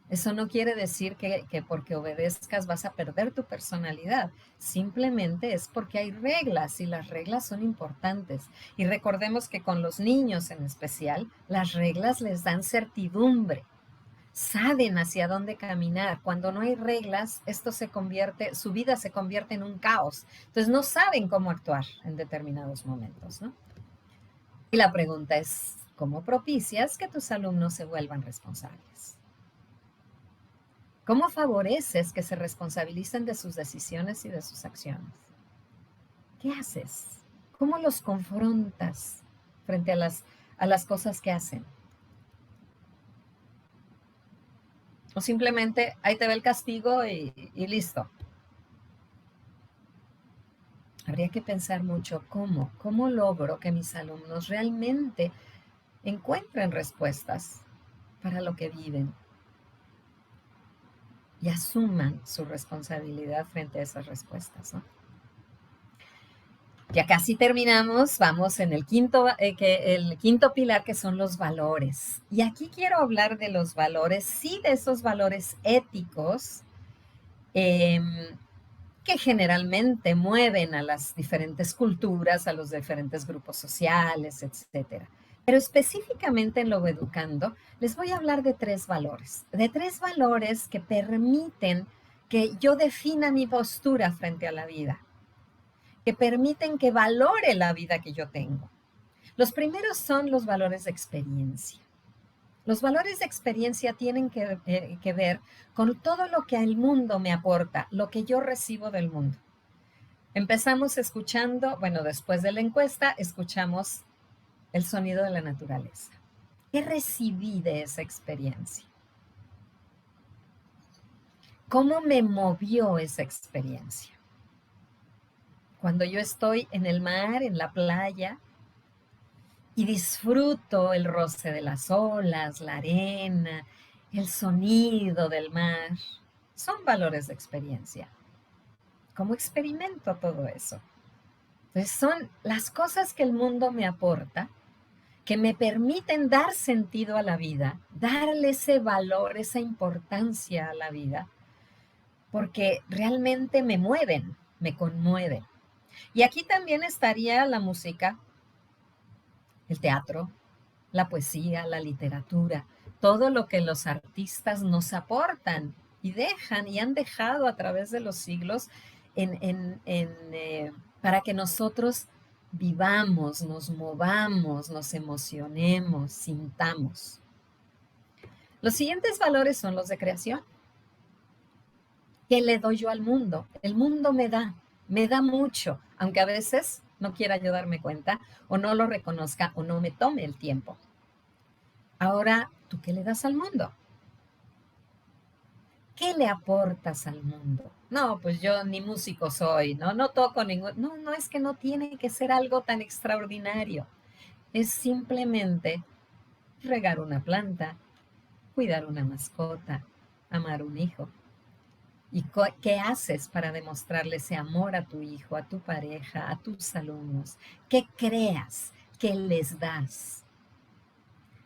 Eso no quiere decir que porque obedezcas vas a perder tu personalidad. Simplemente es porque hay reglas y las reglas son importantes. Y recordemos que con los niños en especial, las reglas les dan certidumbre. Saben hacia dónde caminar. Cuando no hay reglas, su vida se convierte en un caos. Entonces no saben cómo actuar en determinados momentos, ¿no? Y la pregunta es, ¿cómo propicias que tus alumnos se vuelvan responsables? ¿Cómo favoreces que se responsabilicen de sus decisiones y de sus acciones? ¿Qué haces? ¿Cómo los confrontas frente a las cosas que hacen? O simplemente ahí te ve el castigo y listo. Habría que pensar mucho cómo logro que mis alumnos realmente encuentren respuestas para lo que viven y asuman su responsabilidad frente a esas respuestas, ¿no? Ya casi terminamos, vamos en el quinto pilar, que son los valores. Y aquí quiero hablar de los valores, sí, de esos valores éticos que generalmente mueven a las diferentes culturas, a los diferentes grupos sociales, etcétera. Pero específicamente en Logo Educando, les voy a hablar de tres valores que permiten que yo defina mi postura frente a la vida, que permiten que valore la vida que yo tengo. Los primeros son los valores de experiencia. Los valores de experiencia tienen que ver con todo lo que el mundo me aporta, lo que yo recibo del mundo. Empezamos escuchando, bueno, después de la encuesta, escuchamos el sonido de la naturaleza. ¿Qué recibí de esa experiencia? ¿Cómo me movió esa experiencia? Cuando yo estoy en el mar, en la playa, y disfruto el roce de las olas, la arena, el sonido del mar, son valores de experiencia. ¿Cómo experimento todo eso? Entonces son las cosas que el mundo me aporta, que me permiten dar sentido a la vida, darle ese valor, esa importancia a la vida, porque realmente me mueven, me conmueven. Y aquí también estaría la música, el teatro, la poesía, la literatura, todo lo que los artistas nos aportan y dejan y han dejado a través de los siglos para que nosotros vivamos, nos movamos, nos emocionemos, sintamos. Los siguientes valores son los de creación. ¿Qué le doy yo al mundo? El mundo me da mucho, aunque a veces no quiera yo darme cuenta o no lo reconozca o no me tome el tiempo. Ahora, ¿tú qué le das al mundo? ¿Qué le aportas al mundo? No, pues yo ni músico soy, ¿no? No toco ningún... No, es que no tiene que ser algo tan extraordinario. Es simplemente regar una planta, cuidar una mascota, amar un hijo. ¿Y qué haces para demostrarle ese amor a tu hijo, a tu pareja, a tus alumnos? ¿Qué creas? ¿Qué les das?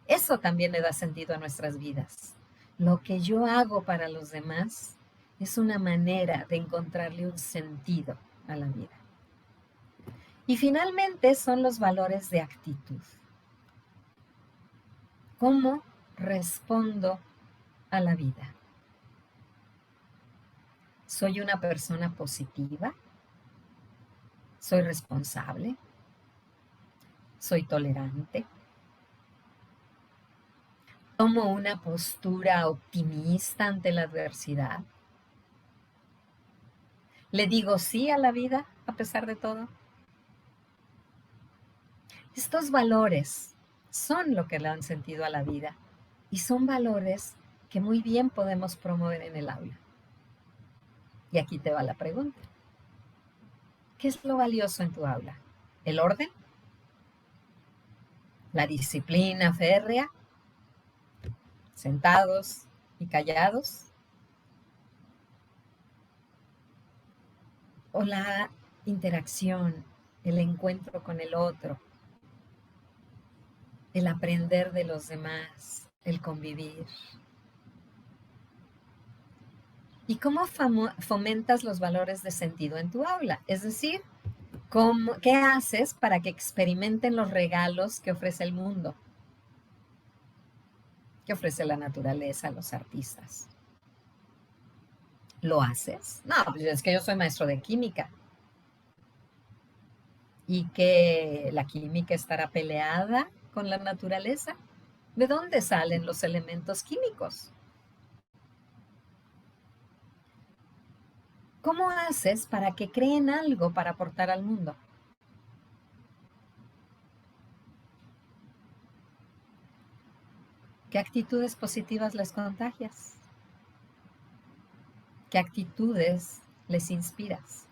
Eso también le da sentido a nuestras vidas. Lo que yo hago para los demás es una manera de encontrarle un sentido a la vida. Y finalmente son los valores de actitud. ¿Cómo respondo a la vida? ¿Soy una persona positiva? ¿Soy responsable? ¿Soy tolerante? ¿Tomo una postura optimista ante la adversidad? ¿Le digo sí a la vida a pesar de todo? Estos valores son lo que le dan sentido a la vida y son valores que muy bien podemos promover en el aula. Y aquí te va la pregunta. ¿Qué es lo valioso en tu aula? ¿El orden? ¿La disciplina férrea? ¿Sentados y callados? ¿O la interacción, el encuentro con el otro, el aprender de los demás, el convivir? ¿Y cómo fomentas los valores de sentido en tu aula? Es decir, ¿qué haces para que experimenten los regalos que ofrece el mundo? Que ofrece la naturaleza, los artistas. ¿Lo haces? No, pues es que yo soy maestro de química. ¿Y que la química estará peleada con la naturaleza? ¿De dónde salen los elementos químicos? ¿Cómo haces para que creen algo para aportar al mundo? ¿Qué actitudes positivas les contagias? ¿Qué actitudes les inspiras?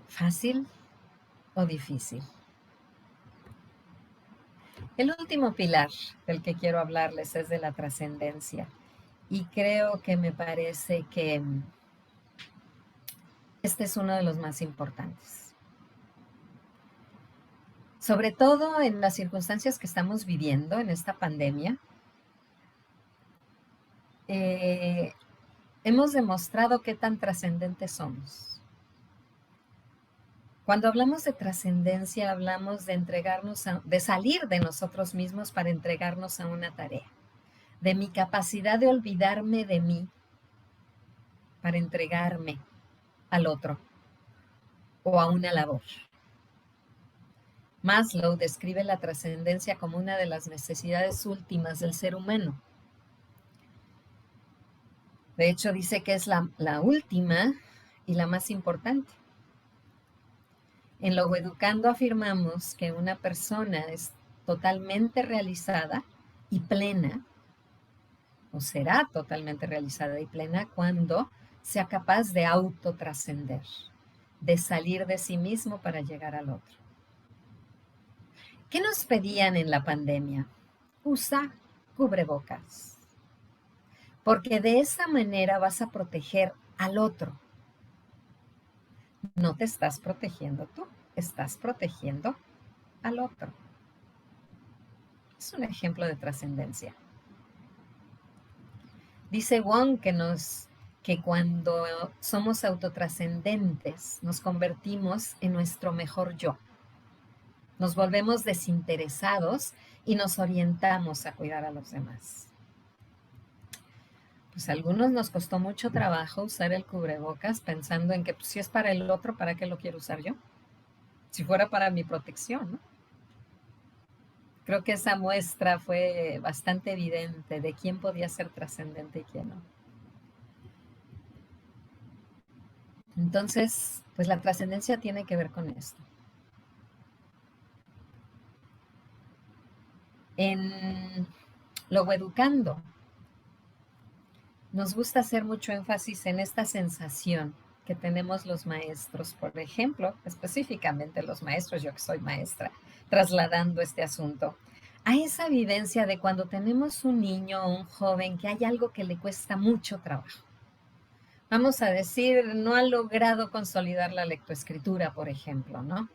¿Fácil o difícil? El último pilar del que quiero hablarles es de la trascendencia. Y creo que me parece que este es uno de los más importantes. Sobre todo en las circunstancias que estamos viviendo en esta pandemia, hemos demostrado qué tan trascendentes somos. Cuando hablamos de trascendencia, hablamos de de salir de nosotros mismos para entregarnos a una tarea, de mi capacidad de olvidarme de mí para entregarme al otro o a una labor. Maslow describe la trascendencia como una de las necesidades últimas del ser humano. De hecho, dice que es la última y la más importante. En Logoeducando afirmamos que una persona es totalmente realizada y plena, o será totalmente realizada y plena cuando sea capaz de autotrascender, de salir de sí mismo para llegar al otro. ¿Qué nos pedían en la pandemia? Usa cubrebocas, porque de esa manera vas a proteger al otro. No te estás protegiendo tú, estás protegiendo al otro. Es un ejemplo de trascendencia. Dice Wong que cuando somos autotrascendentes nos convertimos en nuestro mejor yo. Nos volvemos desinteresados y nos orientamos a cuidar a los demás. Pues a algunos nos costó mucho trabajo usar el cubrebocas pensando en que pues, si es para el otro, ¿para qué lo quiero usar yo? Si fuera para mi protección, ¿no? Creo que esa muestra fue bastante evidente de quién podía ser trascendente y quién no. Entonces, pues la trascendencia tiene que ver con esto. En Logoeducando, nos gusta hacer mucho énfasis en esta sensación que tenemos los maestros, por ejemplo, específicamente los maestros, yo que soy maestra, trasladando este asunto, a esa vivencia de cuando tenemos un niño o un joven que hay algo que le cuesta mucho trabajo. Vamos a decir, no ha logrado consolidar la lectoescritura, por ejemplo, ¿no?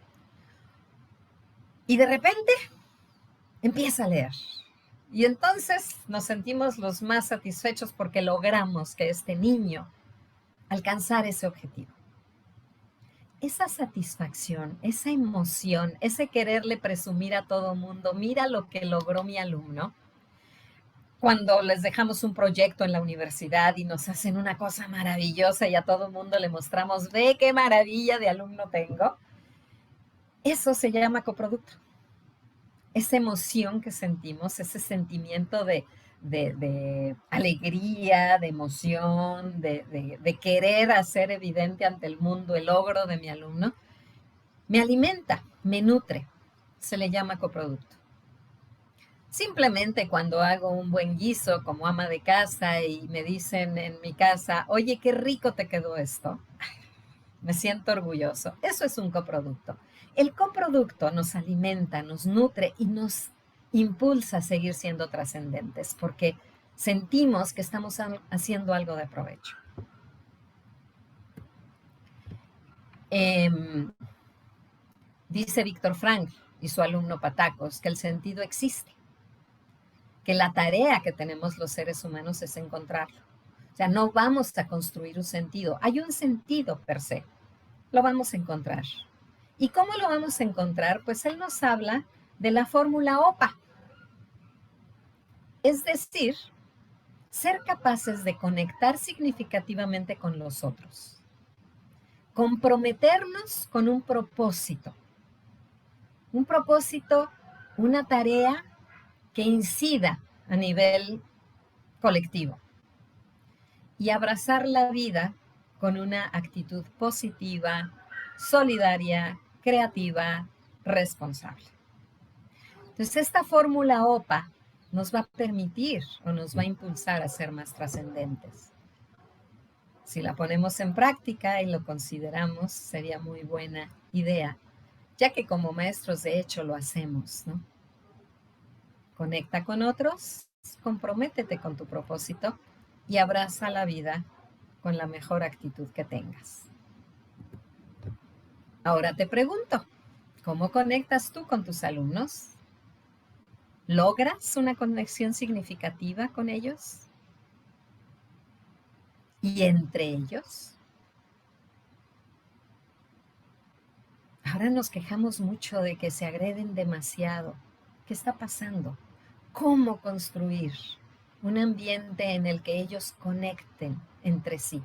Y de repente empieza a leer. Y entonces nos sentimos los más satisfechos porque logramos que este niño alcanzara ese objetivo. esa satisfacción, esa emoción, ese quererle presumir a todo mundo, mira lo que logró mi alumno, cuando les dejamos un proyecto en la universidad y nos hacen una cosa maravillosa y a todo mundo le mostramos, ve qué maravilla de alumno tengo, eso se llama coproducto. Esa emoción que sentimos, ese sentimiento de alegría, de emoción, de querer hacer evidente ante el mundo el logro de mi alumno, me alimenta, me nutre. Se le llama coproducto. Simplemente cuando hago un buen guiso como ama de casa y me dicen en mi casa, oye, qué rico te quedó esto, me siento orgulloso. Eso es un coproducto. El coproducto nos alimenta, nos nutre y nos impulsa a seguir siendo trascendentes porque sentimos que estamos haciendo algo de provecho. Dice Víctor Frankl y su alumno Patacos que el sentido existe, que la tarea que tenemos los seres humanos es encontrarlo. O sea, no vamos a construir un sentido. Hay un sentido per se. Lo vamos a encontrar. ¿Y cómo lo vamos a encontrar? Pues él nos habla de la fórmula OPA. Es decir, ser capaces de conectar significativamente con los otros. Comprometernos con un propósito. Un propósito, una tarea que incida a nivel colectivo. Y abrazar la vida con una actitud positiva, solidaria, creativa, responsable. Entonces, esta fórmula OPA nos va a permitir o nos va a impulsar a ser más trascendentes. Si la ponemos en práctica y lo consideramos, sería muy buena idea, ya que como maestros de hecho lo hacemos, ¿no? Conecta con otros, comprométete con tu propósito y abraza la vida con la mejor actitud que tengas. Ahora te pregunto, ¿cómo conectas tú con tus alumnos? ¿Logras una conexión significativa con ellos? ¿Y entre ellos? Ahora nos quejamos mucho de que se agreden demasiado. ¿Qué está pasando? ¿Cómo construir un ambiente en el que ellos conecten entre sí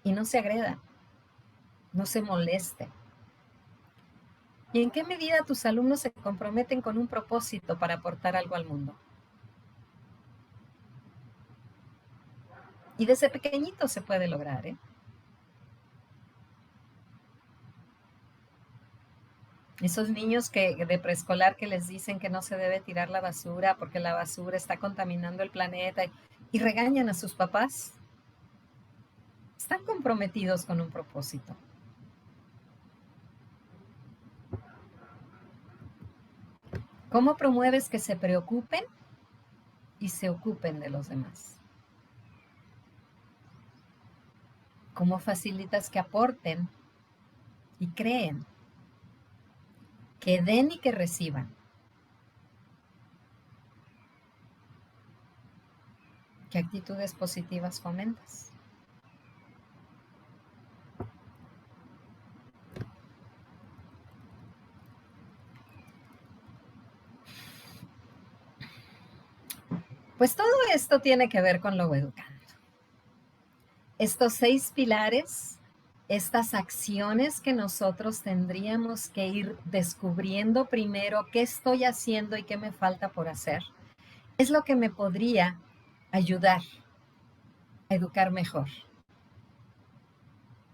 y no se agredan, no se molesten? ¿Y en qué medida tus alumnos se comprometen con un propósito para aportar algo al mundo? Y desde pequeñito se puede lograr, ¿eh? Esos niños de preescolar que les dicen que no se debe tirar la basura porque la basura está contaminando el planeta y regañan a sus papás, están comprometidos con un propósito. ¿Cómo promueves que se preocupen y se ocupen de los demás? ¿Cómo facilitas que aporten y creen? Que den y que reciban. ¿Qué actitudes positivas fomentas? Pues todo esto tiene que ver con lo educando. Estos 6 pilares, estas acciones que nosotros tendríamos que ir descubriendo primero qué estoy haciendo y qué me falta por hacer, es lo que me podría ayudar a educar mejor.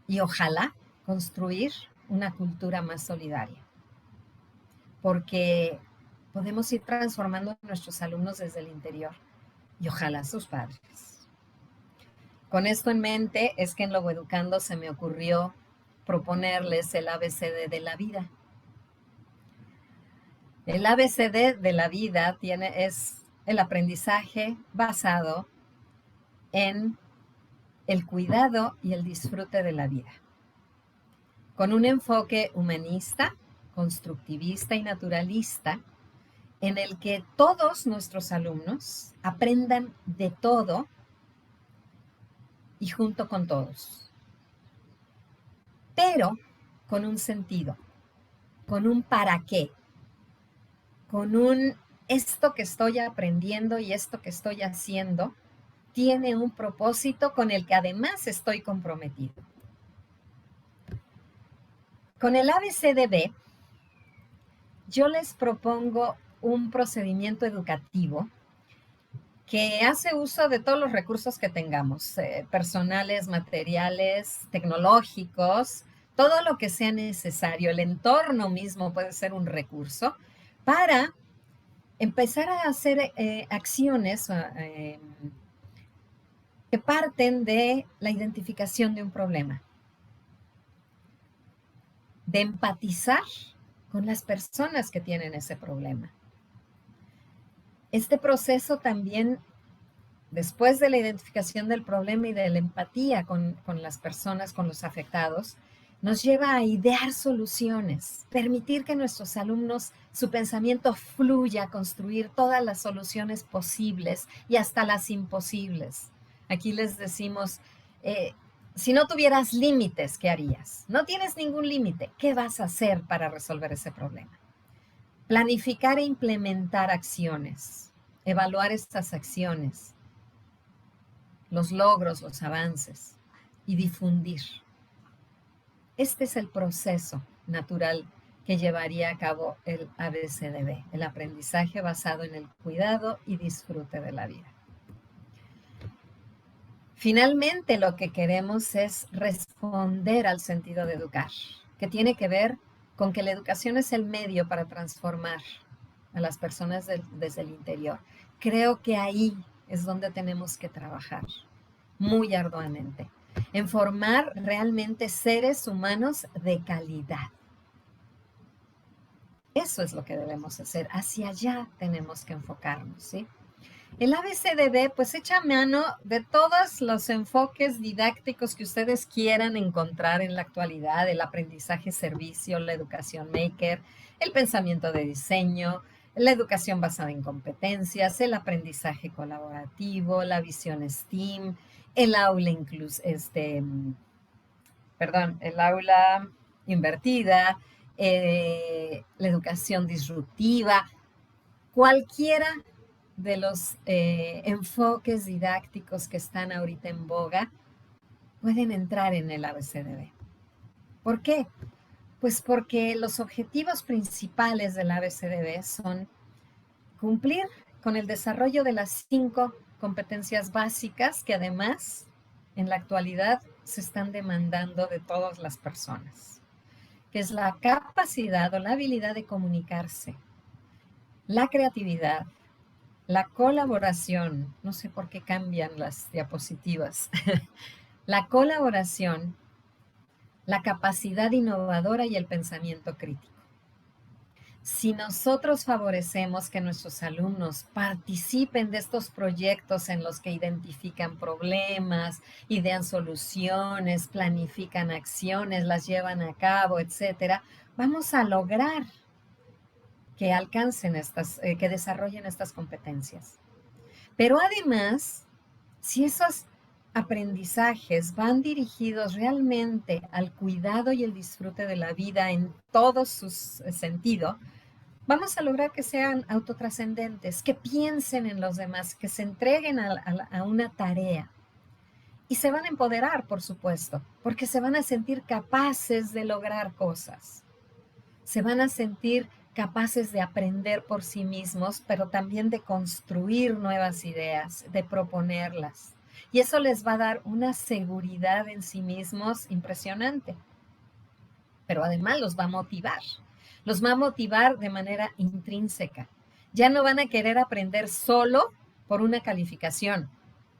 Y ojalá construir una cultura más solidaria. Porque podemos ir transformando a nuestros alumnos desde el interior y ojalá sus padres. Con esto en mente es que en Logoeducando se me ocurrió proponerles el ABCD de la vida. El ABCD de la vida es el aprendizaje basado en el cuidado y el disfrute de la vida, con un enfoque humanista, constructivista y naturalista, en el que todos nuestros alumnos aprendan de todo y junto con todos. Pero con un sentido, con un para qué, con un esto que estoy aprendiendo y esto que estoy haciendo tiene un propósito con el que además estoy comprometido. Con el ABCDB, yo les propongo un procedimiento educativo que hace uso de todos los recursos que tengamos, personales, materiales, tecnológicos, todo lo que sea necesario. El entorno mismo puede ser un recurso para empezar a hacer acciones que parten de la identificación de un problema, de empatizar con las personas que tienen ese problema. Este proceso también, después de la identificación del problema y de la empatía con las personas, con los afectados, nos lleva a idear soluciones, permitir que nuestros alumnos, su pensamiento fluya a construir todas las soluciones posibles y hasta las imposibles. Aquí les decimos, si no tuvieras límites, ¿qué harías? No tienes ningún límite, ¿qué vas a hacer para resolver ese problema? Planificar e implementar acciones, evaluar estas acciones, los logros, los avances y difundir. Este es el proceso natural que llevaría a cabo el ABCDB, el aprendizaje basado en el cuidado y disfrute de la vida. Finalmente, lo que queremos es responder al sentido de educar, que tiene que ver con que la educación es el medio para transformar a las personas desde el interior. Creo que ahí es donde tenemos que trabajar muy arduamente, en formar realmente seres humanos de calidad. Eso es lo que debemos hacer, hacia allá tenemos que enfocarnos, ¿sí? El ABCDB pues echa mano de todos los enfoques didácticos que ustedes quieran encontrar en la actualidad, el aprendizaje servicio, la educación maker, el pensamiento de diseño, la educación basada en competencias, el aprendizaje colaborativo, la visión STEAM, el aula el aula invertida, la educación disruptiva, cualquiera de los enfoques didácticos que están ahorita en boga pueden entrar en el ABCDB. ¿Por qué? Pues porque los objetivos principales del ABCDB son cumplir con el desarrollo de las 5 competencias básicas que además en la actualidad se están demandando de todas las personas, que es la capacidad o la habilidad de comunicarse, la creatividad, la colaboración, no sé por qué cambian las diapositivas, la colaboración, la capacidad innovadora y el pensamiento crítico. Si nosotros favorecemos que nuestros alumnos participen de estos proyectos en los que identifican problemas, idean soluciones, planifican acciones, las llevan a cabo, etcétera, vamos a lograr que alcancen que desarrollen estas competencias. Pero además, si esos aprendizajes van dirigidos realmente al cuidado y el disfrute de la vida en todos sus sentidos, vamos a lograr que sean autotrascendentes, que piensen en los demás, que se entreguen a una tarea. Y se van a empoderar, por supuesto, porque se van a sentir capaces de lograr cosas. Se van a sentir capaces de aprender por sí mismos, pero también de construir nuevas ideas, de proponerlas. Y eso les va a dar una seguridad en sí mismos impresionante. Pero además los va a motivar. Los va a motivar de manera intrínseca. Ya no van a querer aprender solo por una calificación,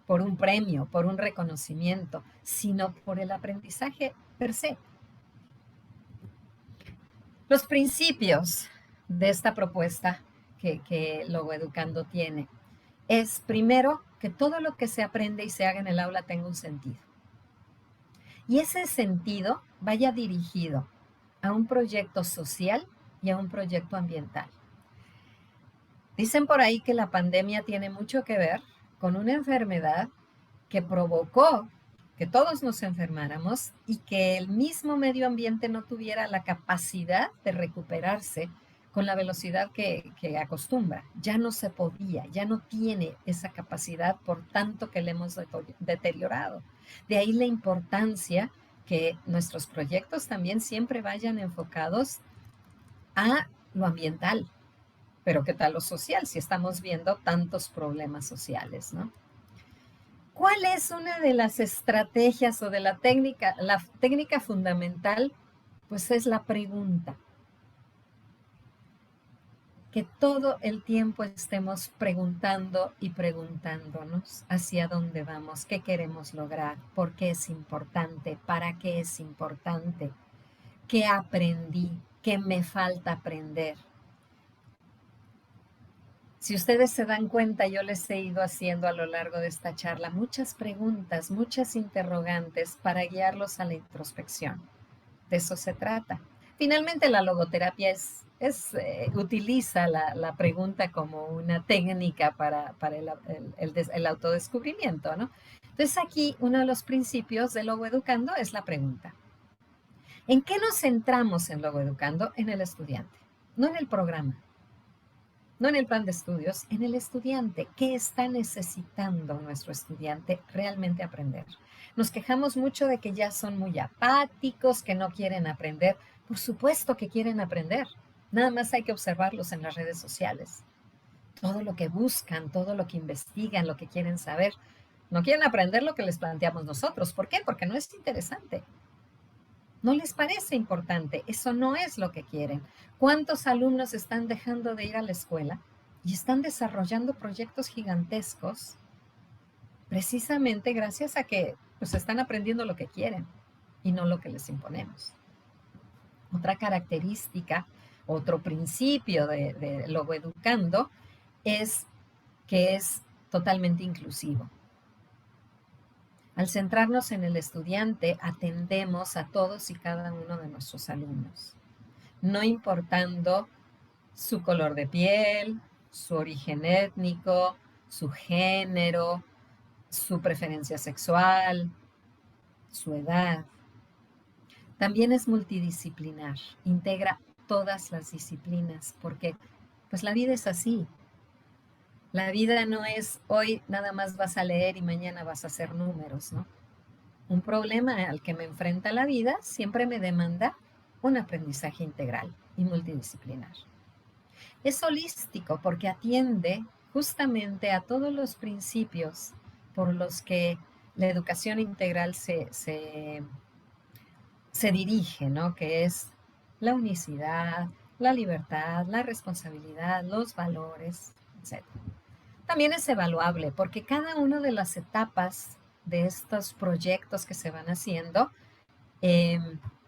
por un premio, por un reconocimiento, sino por el aprendizaje per se. Los principios de esta propuesta que Logoeducando tiene es, primero, que todo lo que se aprende y se haga en el aula tenga un sentido. Y ese sentido vaya dirigido a un proyecto social y a un proyecto ambiental. Dicen por ahí que la pandemia tiene mucho que ver con una enfermedad que provocó que todos nos enfermáramos y que el mismo medio ambiente no tuviera la capacidad de recuperarse con la velocidad que acostumbra. Ya no se podía, ya no tiene esa capacidad por tanto que le hemos deteriorado. De ahí la importancia que nuestros proyectos también siempre vayan enfocados a lo ambiental, pero ¿qué tal lo social? Si estamos viendo tantos problemas sociales, ¿no? ¿Cuál es una de las estrategias o de la técnica fundamental? Pues es la pregunta. Que todo el tiempo estemos preguntando y preguntándonos hacia dónde vamos, qué queremos lograr, por qué es importante, para qué es importante, qué aprendí, qué me falta aprender. Si ustedes se dan cuenta, yo les he ido haciendo a lo largo de esta charla muchas preguntas, muchas interrogantes para guiarlos a la introspección. De eso se trata. Finalmente, la logoterapia utiliza la pregunta como una técnica para el autodescubrimiento, ¿no? Entonces, aquí uno de los principios de Logoeducando es la pregunta. ¿En qué nos centramos en Logoeducando? En el estudiante, no en el programa. No en el plan de estudios, en el estudiante. ¿Qué está necesitando nuestro estudiante realmente aprender? Nos quejamos mucho de que ya son muy apáticos, que no quieren aprender. Por supuesto que quieren aprender. Nada más hay que observarlos en las redes sociales. Todo lo que buscan, todo lo que investigan, lo que quieren saber. No quieren aprender lo que les planteamos nosotros. ¿Por qué? Porque no es interesante. No les parece importante, eso no es lo que quieren. ¿Cuántos alumnos están dejando de ir a la escuela y están desarrollando proyectos gigantescos precisamente gracias a que pues, están aprendiendo lo que quieren y no lo que les imponemos? Otra característica, otro principio de Logoeducando es que es totalmente inclusivo. Al centrarnos en el estudiante, atendemos a todos y cada uno de nuestros alumnos, no importando su color de piel, su origen étnico, su género, su preferencia sexual, su edad. También es multidisciplinar, integra todas las disciplinas, porque pues la vida es así. La vida no es hoy nada más vas a leer y mañana vas a hacer números, ¿no? Un problema al que me enfrenta la vida siempre me demanda un aprendizaje integral y multidisciplinar. Es holístico porque atiende justamente a todos los principios por los que la educación integral se dirige, ¿no? Que es la unicidad, la libertad, la responsabilidad, los valores, etc. También es evaluable porque cada una de las etapas de estos proyectos que se van haciendo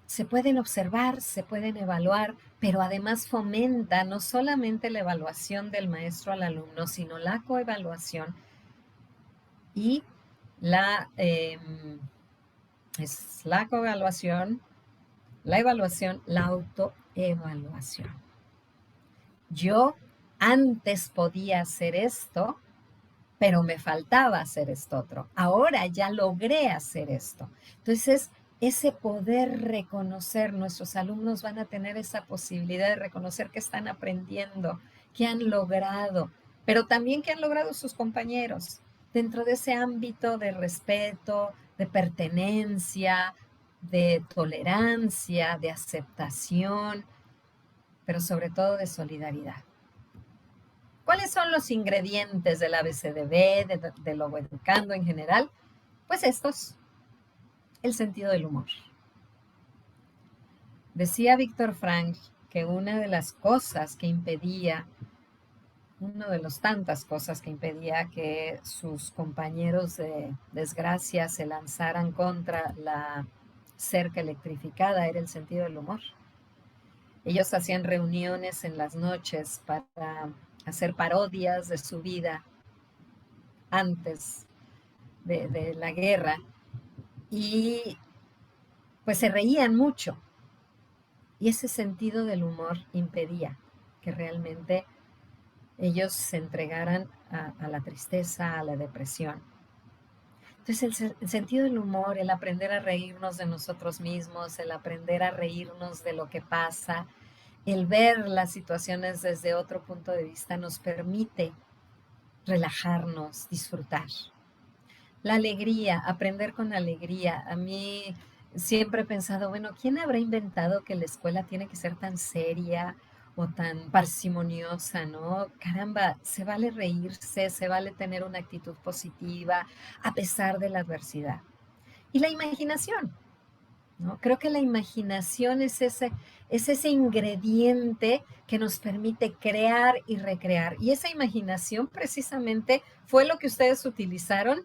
se pueden observar, se pueden evaluar, pero además fomenta no solamente la evaluación del maestro al alumno, sino la coevaluación y es la coevaluación, la evaluación, la autoevaluación. Yo antes podía hacer esto, pero me faltaba hacer esto otro. Ahora ya logré hacer esto. Entonces, ese poder reconocer, nuestros alumnos van a tener esa posibilidad de reconocer que están aprendiendo, que han logrado, pero también que han logrado sus compañeros, dentro de ese ámbito de respeto, de pertenencia, de tolerancia, de aceptación, pero sobre todo de solidaridad. ¿Cuáles son los ingredientes del ABCDB, de Logoeducando en general? Pues estos, el sentido del humor. Decía Víctor Frank que una de las cosas que impedía, una de las tantas cosas que impedía que sus compañeros de desgracia se lanzaran contra la cerca electrificada era el sentido del humor. Ellos hacían reuniones en las noches para hacer parodias de su vida antes de la guerra y pues se reían mucho. Y ese sentido del humor impedía que realmente ellos se entregaran a la tristeza, a la depresión. Entonces el sentido del humor, el aprender a reírnos de nosotros mismos, el aprender a reírnos de lo que pasa, el ver las situaciones desde otro punto de vista nos permite relajarnos, disfrutar. La alegría, aprender con alegría. A mí siempre he pensado, bueno, ¿quién habrá inventado que la escuela tiene que ser tan seria o tan parsimoniosa, ¿no? Caramba, se vale reírse, se vale tener una actitud positiva a pesar de la adversidad. Y la imaginación, ¿no? Creo que la imaginación es ese ingrediente que nos permite crear y recrear. Y esa imaginación precisamente fue lo que ustedes utilizaron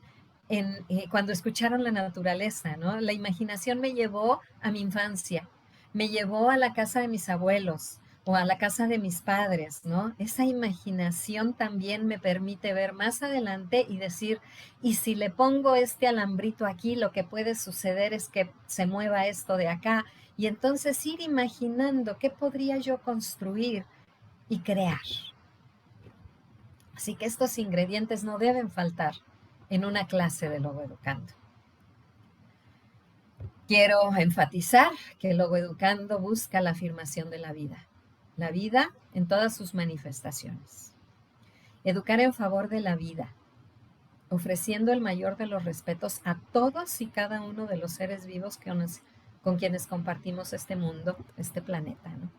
cuando escucharon la naturaleza, ¿no? La imaginación me llevó a mi infancia, me llevó a la casa de mis abuelos o a la casa de mis padres, ¿no? Esa imaginación también me permite ver más adelante y decir, y si le pongo este alambrito aquí, lo que puede suceder es que se mueva esto de acá. Y entonces ir imaginando qué podría yo construir y crear. Así que estos ingredientes no deben faltar en una clase de logoeducando. Quiero enfatizar que el logoeducando busca la afirmación de la vida en todas sus manifestaciones. Educar en favor de la vida, ofreciendo el mayor de los respetos a todos y cada uno de los seres vivos con quienes compartimos este mundo, este planeta, ¿no?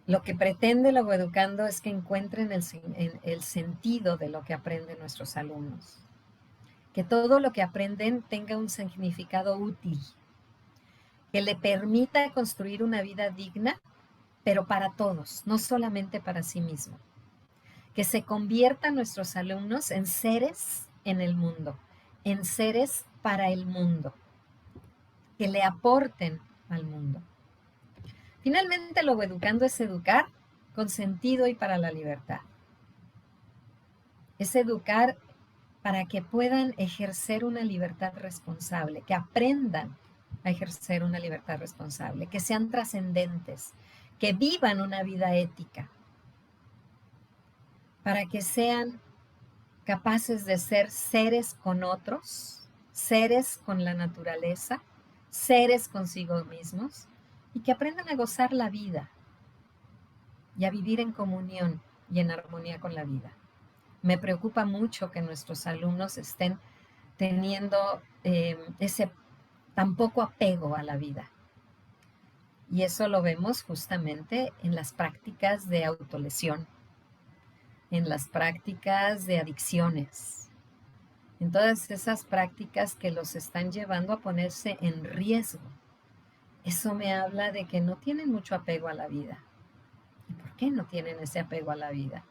Lo que pretende Logoeducando es que encuentren el sentido de lo que aprenden nuestros alumnos. Que todo lo que aprenden tenga un significado útil, que le permita construir una vida digna, pero para todos, no solamente para sí mismo. Que se conviertan nuestros alumnos en seres en el mundo, en seres para el mundo, que le aporten al mundo. Finalmente, Logoeducando es educar con sentido y para la libertad. Es educar para que puedan ejercer una libertad responsable, que aprendan a ejercer una libertad responsable, que sean trascendentes, que vivan una vida ética, para que sean capaces de ser seres con otros, seres con la naturaleza, seres consigo mismos, y que aprendan a gozar la vida y a vivir en comunión y en armonía con la vida. Me preocupa mucho que nuestros alumnos estén teniendo ese tan poco apego a la vida. Y eso lo vemos justamente en las prácticas de autolesión, en las prácticas de adicciones, en todas esas prácticas que los están llevando a ponerse en riesgo. Eso me habla de que no tienen mucho apego a la vida. ¿Y por qué no tienen ese apego a la vida?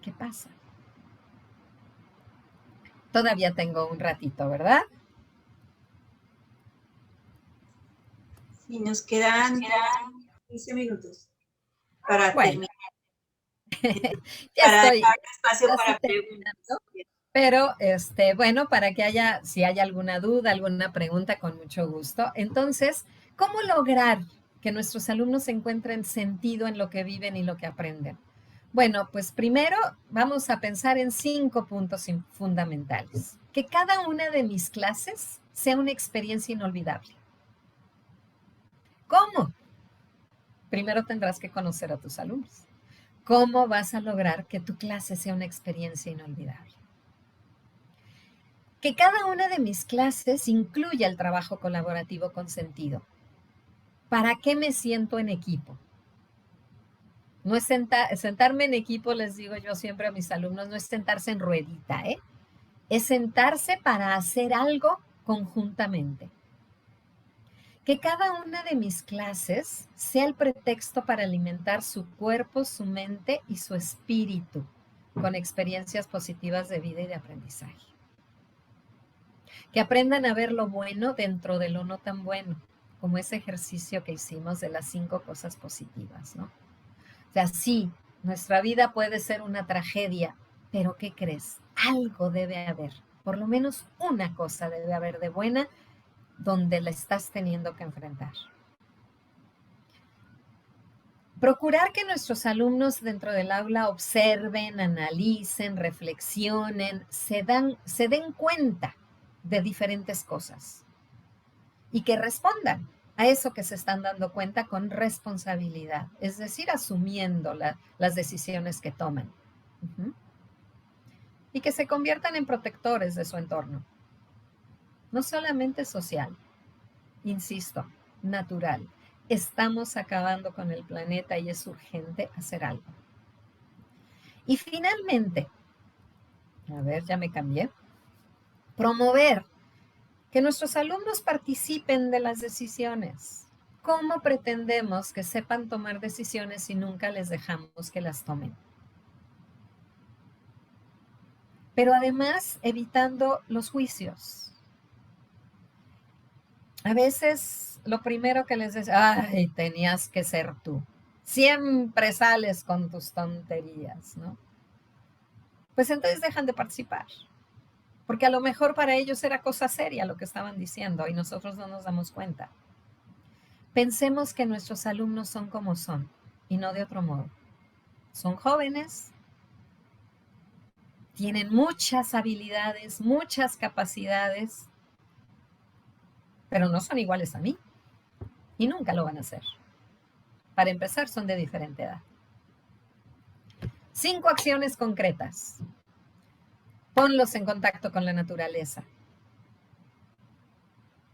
¿Qué pasa? Todavía tengo un ratito, ¿verdad? Sí, nos quedan 15 minutos para terminar. Ya para estoy dejar espacio para terminando. preguntas. Pero, bueno, para que si hay alguna duda, alguna pregunta, con mucho gusto. Entonces, ¿cómo lograr que nuestros alumnos encuentren sentido en lo que viven y lo que aprenden? Bueno, pues primero vamos a pensar en 5 puntos fundamentales. Que cada una de mis clases sea una experiencia inolvidable. ¿Cómo? Primero tendrás que conocer a tus alumnos. ¿Cómo vas a lograr que tu clase sea una experiencia inolvidable? Que cada una de mis clases incluya el trabajo colaborativo con sentido. ¿Para qué me siento en equipo? No es sentarme en equipo, les digo yo siempre a mis alumnos, no es sentarse en ruedita, ¿eh? Es sentarse para hacer algo conjuntamente. Que cada una de mis clases sea el pretexto para alimentar su cuerpo, su mente y su espíritu con experiencias positivas de vida y de aprendizaje. Que aprendan a ver lo bueno dentro de lo no tan bueno, como ese ejercicio que hicimos de las 5 cosas positivas, ¿no? O sea, sí, nuestra vida puede ser una tragedia, pero ¿qué crees? Algo debe haber, por lo menos una cosa debe haber de buena donde la estás teniendo que enfrentar. Procurar que nuestros alumnos dentro del aula observen, analicen, reflexionen, se den cuenta de diferentes cosas y que respondan a eso que se están dando cuenta con responsabilidad, es decir, asumiendo las decisiones que toman. Y que se conviertan en protectores de su entorno, no solamente social, insisto, natural. Estamos acabando con el planeta y es urgente hacer algo. Y finalmente, a ver, ya me cambié, promover que nuestros alumnos participen de las decisiones. ¿Cómo pretendemos que sepan tomar decisiones si nunca les dejamos que las tomen? Pero además evitando los juicios. A veces lo primero que les dice, ay, tenías que ser tú. Siempre sales con tus tonterías, ¿no? Pues entonces dejan de participar. Porque a lo mejor para ellos era cosa seria lo que estaban diciendo y nosotros no nos damos cuenta. Pensemos que nuestros alumnos son como son y no de otro modo. Son jóvenes, tienen muchas habilidades, muchas capacidades, pero no son iguales a mí y nunca lo van a hacer. Para empezar, son de diferente edad. 5 acciones concretas. Ponlos en contacto con la naturaleza.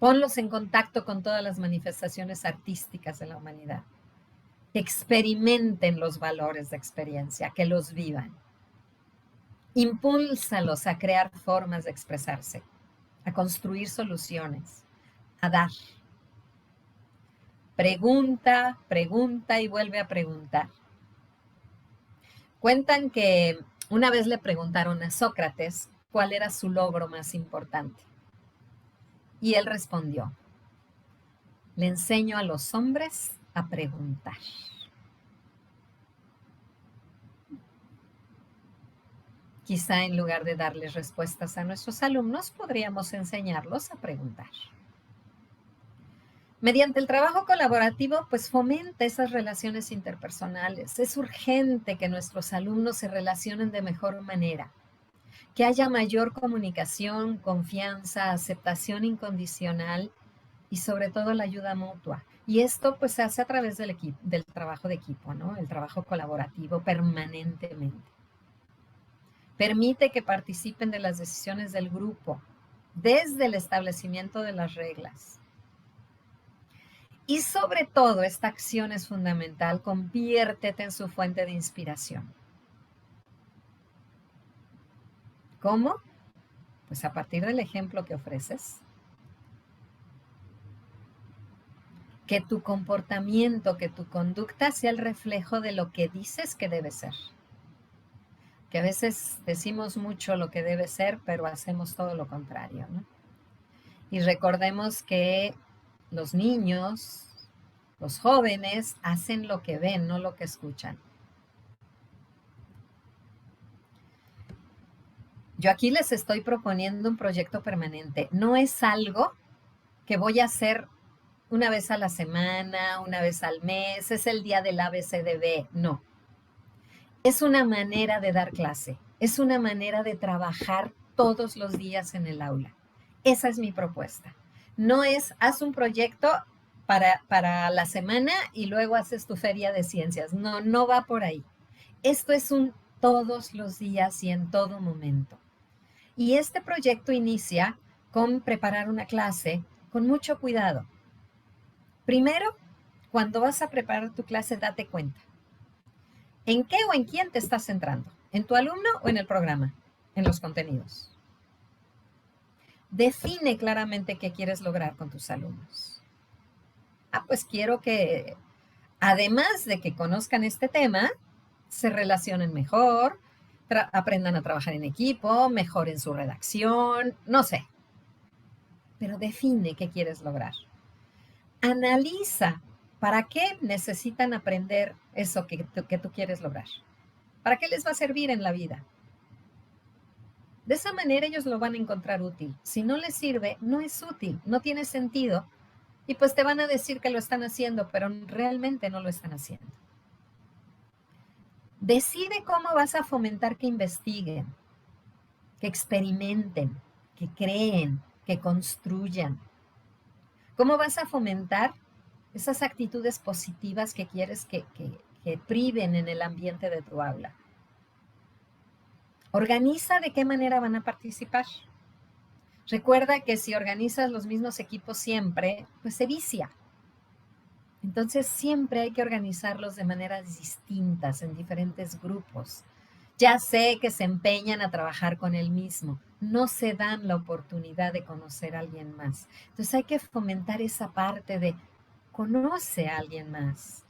Ponlos en contacto con todas las manifestaciones artísticas de la humanidad. Experimenten los valores de experiencia, que los vivan. Impúlsalos a crear formas de expresarse, a construir soluciones, a dar. Pregunta, pregunta y vuelve a preguntar. Cuentan que una vez le preguntaron a Sócrates cuál era su logro más importante. Y él respondió, le enseño a los hombres a preguntar. Quizá en lugar de darles respuestas a nuestros alumnos, podríamos enseñarlos a preguntar. Mediante el trabajo colaborativo, pues fomenta esas relaciones interpersonales. Es urgente que nuestros alumnos se relacionen de mejor manera, que haya mayor comunicación, confianza, aceptación incondicional y sobre todo la ayuda mutua. Y esto pues se hace a través del trabajo de equipo, ¿no? El trabajo colaborativo permanentemente. Permite que participen de las decisiones del grupo, desde el establecimiento de las reglas. Y sobre todo, esta acción es fundamental, conviértete en su fuente de inspiración. ¿Cómo? Pues a partir del ejemplo que ofreces. Que tu comportamiento, que tu conducta sea el reflejo de lo que dices que debe ser. Que a veces decimos mucho lo que debe ser, pero hacemos todo lo contrario, ¿no? Y recordemos que los niños, los jóvenes, hacen lo que ven, no lo que escuchan. Yo aquí les estoy proponiendo un proyecto permanente. No es algo que voy a hacer una vez a la semana, una vez al mes, es el día del ABCDB, no. Es una manera de dar clase, es una manera de trabajar todos los días en el aula. Esa es mi propuesta. No es, haz un proyecto para la semana y luego haces tu feria de ciencias. No, no va por ahí. Esto es un todos los días y en todo momento. Y este proyecto inicia con preparar una clase con mucho cuidado. Primero, cuando vas a preparar tu clase, date cuenta. ¿En qué o en quién te estás centrando? ¿En tu alumno o en el programa? En los contenidos. Define claramente qué quieres lograr con tus alumnos. Pues quiero que, además de que conozcan este tema, se relacionen mejor, aprendan a trabajar en equipo, mejoren su redacción, no sé. Pero define qué quieres lograr. Analiza para qué necesitan aprender eso que tú quieres lograr. ¿Para qué les va a servir en la vida? De esa manera ellos lo van a encontrar útil. Si no les sirve, no es útil, no tiene sentido. Y pues te van a decir que lo están haciendo, pero realmente no lo están haciendo. Decide cómo vas a fomentar que investiguen, que experimenten, que creen, que construyan. ¿Cómo vas a fomentar esas actitudes positivas que quieres que priven en el ambiente de tu aula? Organiza de qué manera van a participar. Recuerda que si organizas los mismos equipos siempre, pues se vicia. Entonces siempre hay que organizarlos de maneras distintas, en diferentes grupos. Ya sé que se empeñan a trabajar con el mismo, no se dan la oportunidad de conocer a alguien más. Entonces hay que fomentar esa parte de conoce a alguien más,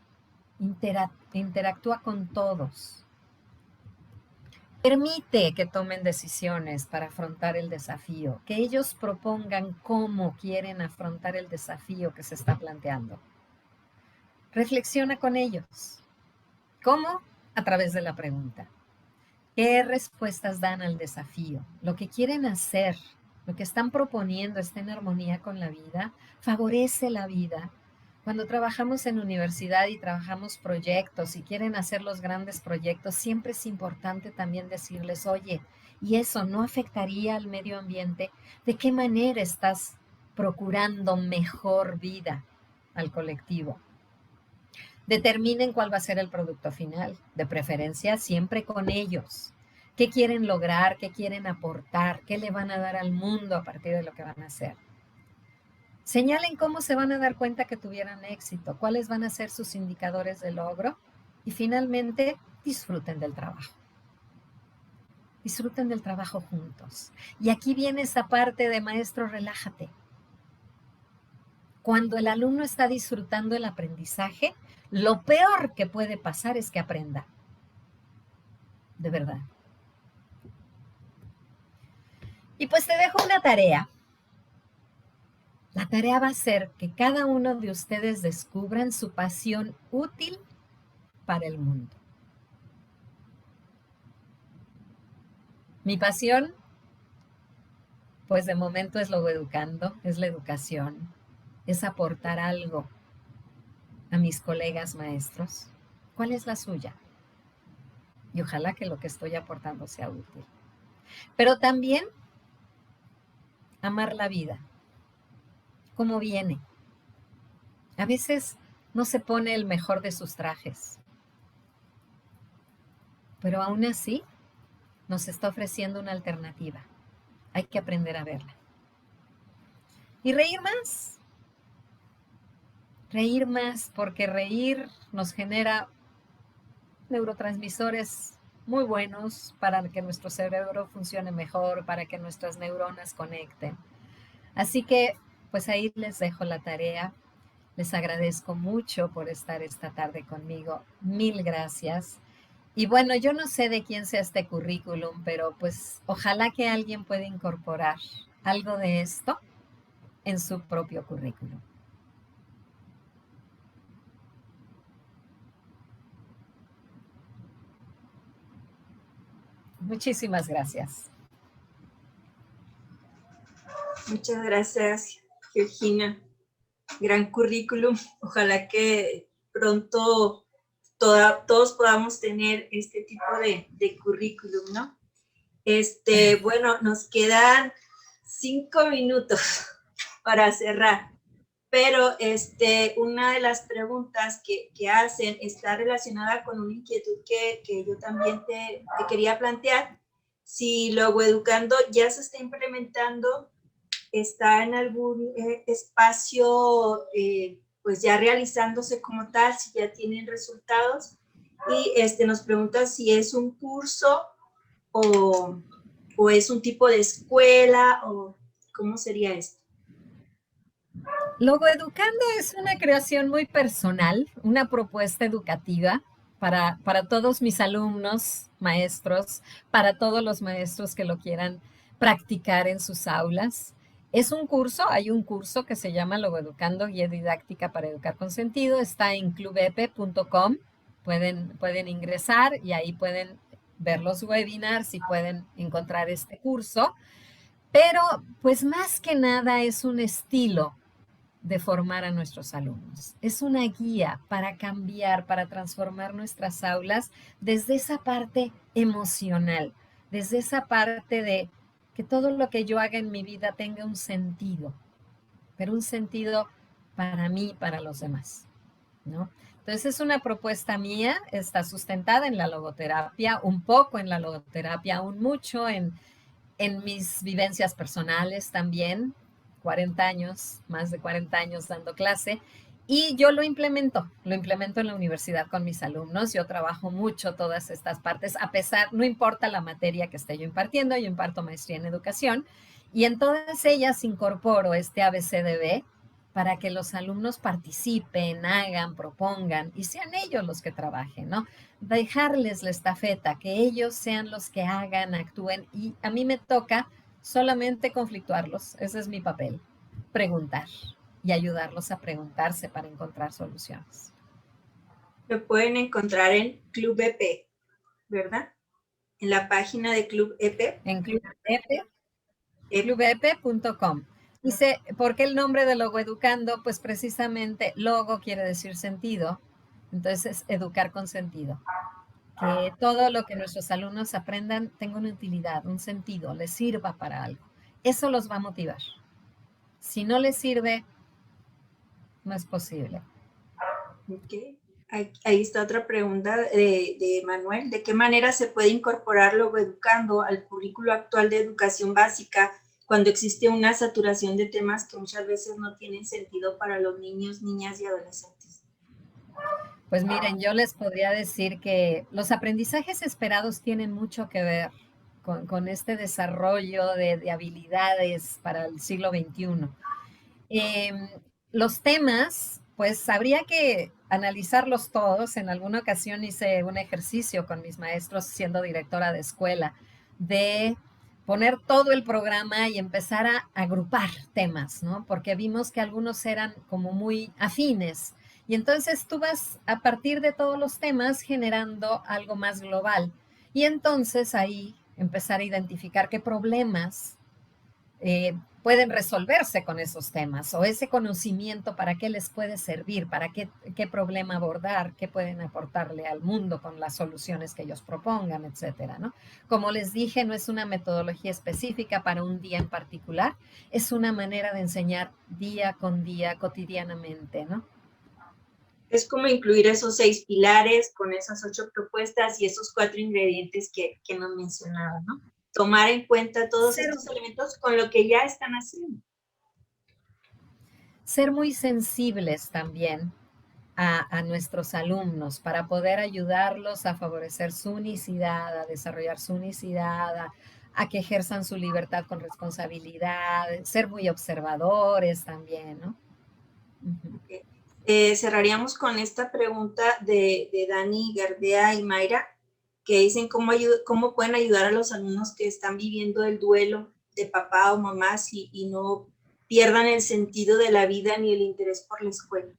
interactúa con todos. Permite que tomen decisiones para afrontar el desafío, que ellos propongan cómo quieren afrontar el desafío que se está planteando. Reflexiona con ellos. ¿Cómo? A través de la pregunta. ¿Qué respuestas dan al desafío? Lo que quieren hacer, lo que están proponiendo está en armonía con la vida, favorece la vida. Cuando trabajamos en universidad y trabajamos proyectos y quieren hacer los grandes proyectos, siempre es importante también decirles, oye, ¿y eso no afectaría al medio ambiente? ¿De qué manera estás procurando mejor vida al colectivo? Determinen cuál va a ser el producto final, de preferencia siempre con ellos. ¿Qué quieren lograr? ¿Qué quieren aportar? ¿Qué le van a dar al mundo a partir de lo que van a hacer? Señalen cómo se van a dar cuenta que tuvieran éxito, cuáles van a ser sus indicadores de logro y finalmente disfruten del trabajo. Disfruten del trabajo juntos. Y aquí viene esa parte de maestro, relájate. Cuando el alumno está disfrutando el aprendizaje, lo peor que puede pasar es que aprenda. De verdad. Y pues te dejo una tarea. La tarea va a ser que cada uno de ustedes descubran su pasión útil para el mundo. Mi pasión, pues de momento es Logoeducando, es la educación, es aportar algo a mis colegas maestros. ¿Cuál es la suya? Y ojalá que lo que estoy aportando sea útil. Pero también amar la vida, como viene. A veces no se pone el mejor de sus trajes, pero aún así nos está ofreciendo una alternativa. Hay que aprender a verla. Y reír más, porque reír nos genera neurotransmisores muy buenos para que nuestro cerebro funcione mejor, para que nuestras neuronas conecten. Así que, pues ahí les dejo la tarea. Les agradezco mucho por estar esta tarde conmigo. Mil gracias. Y bueno, yo no sé de quién sea este currículum, pero pues ojalá que alguien pueda incorporar algo de esto en su propio currículum. Muchísimas gracias. Muchas gracias, Georgina. Gran currículum. Ojalá que pronto todos podamos tener este tipo de currículum, ¿no? Bueno, nos quedan 5 minutos para cerrar, pero una de las preguntas que hacen está relacionada con una inquietud que yo también te quería plantear. Si Logoeducando ya se está implementando, está en algún espacio pues ya realizándose como tal, si ya tienen resultados, y nos pregunta si es un curso o es un tipo de escuela o cómo sería esto. Logoeducando es una creación muy personal, una propuesta educativa para todos mis alumnos, maestros, para todos los maestros que lo quieran practicar en sus aulas. Es un curso, hay un curso que se llama Logoeducando, Guía Didáctica para Educar con Sentido, está en clubepe.com, pueden ingresar y ahí pueden ver los webinars y pueden encontrar este curso, pero pues más que nada es un estilo de formar a nuestros alumnos. Es una guía para cambiar, para transformar nuestras aulas desde esa parte emocional, desde esa parte de que todo lo que yo haga en mi vida tenga un sentido, pero un sentido para mí y para los demás, ¿no? Entonces es una propuesta mía, está sustentada en la logoterapia, un poco en la logoterapia, aún mucho en mis vivencias personales también, 40 años, más de 40 años dando clase, y yo lo implemento en la universidad con mis alumnos, yo trabajo mucho todas estas partes, a pesar, no importa la materia que esté yo impartiendo, yo imparto maestría en educación, y en todas ellas incorporo este ABCDB para que los alumnos participen, hagan, propongan, y sean ellos los que trabajen, ¿no? Dejarles la estafeta, que ellos sean los que hagan, actúen, y a mí me toca solamente conflictuarlos, ese es mi papel, preguntar y ayudarlos a preguntarse para encontrar soluciones. Lo pueden encontrar en Club EP, ¿verdad? En la página de Club EP. En clubep.com. Dice, ¿por qué el nombre de Logo Educando? Pues precisamente logo quiere decir sentido, entonces educar con sentido. Que todo lo que nuestros alumnos aprendan tenga una utilidad, un sentido, les sirva para algo. Eso los va a motivar. Si no les sirve, no es posible. Okay. Ahí está otra pregunta de Manuel. ¿De qué manera se puede incorporar Logo Educando al currículo actual de educación básica cuando existe una saturación de temas que muchas veces no tienen sentido para los niños, niñas y adolescentes? Pues miren, yo les podría decir que los aprendizajes esperados tienen mucho que ver con este desarrollo de habilidades para el siglo XXI. Los temas, pues habría que analizarlos todos. En alguna ocasión hice un ejercicio con mis maestros siendo directora de escuela de poner todo el programa y empezar a agrupar temas, ¿no? Porque vimos que algunos eran como muy afines. Y entonces tú vas a partir de todos los temas generando algo más global. Y entonces ahí empezar a identificar qué problemas pueden resolverse con esos temas o ese conocimiento para qué les puede servir, para qué problema abordar, qué pueden aportarle al mundo con las soluciones que ellos propongan, etcétera, ¿no? Como les dije, no es una metodología específica para un día en particular, es una manera de enseñar día con día, cotidianamente, ¿no? Es como incluir esos 6 pilares con esas 8 propuestas y esos 4 ingredientes que nos mencionaba, ¿no? Tomar en cuenta todos estos elementos con lo que ya están haciendo. Ser muy sensibles también a nuestros alumnos para poder ayudarlos a favorecer su unicidad, a desarrollar su unicidad, a que ejerzan su libertad con responsabilidad, ser muy observadores también, ¿no? Okay. Cerraríamos con esta pregunta de Dani, Gardea y Mayra, que dicen cómo pueden ayudar a los alumnos que están viviendo el duelo de papá o mamá y no pierdan el sentido de la vida ni el interés por la escuela.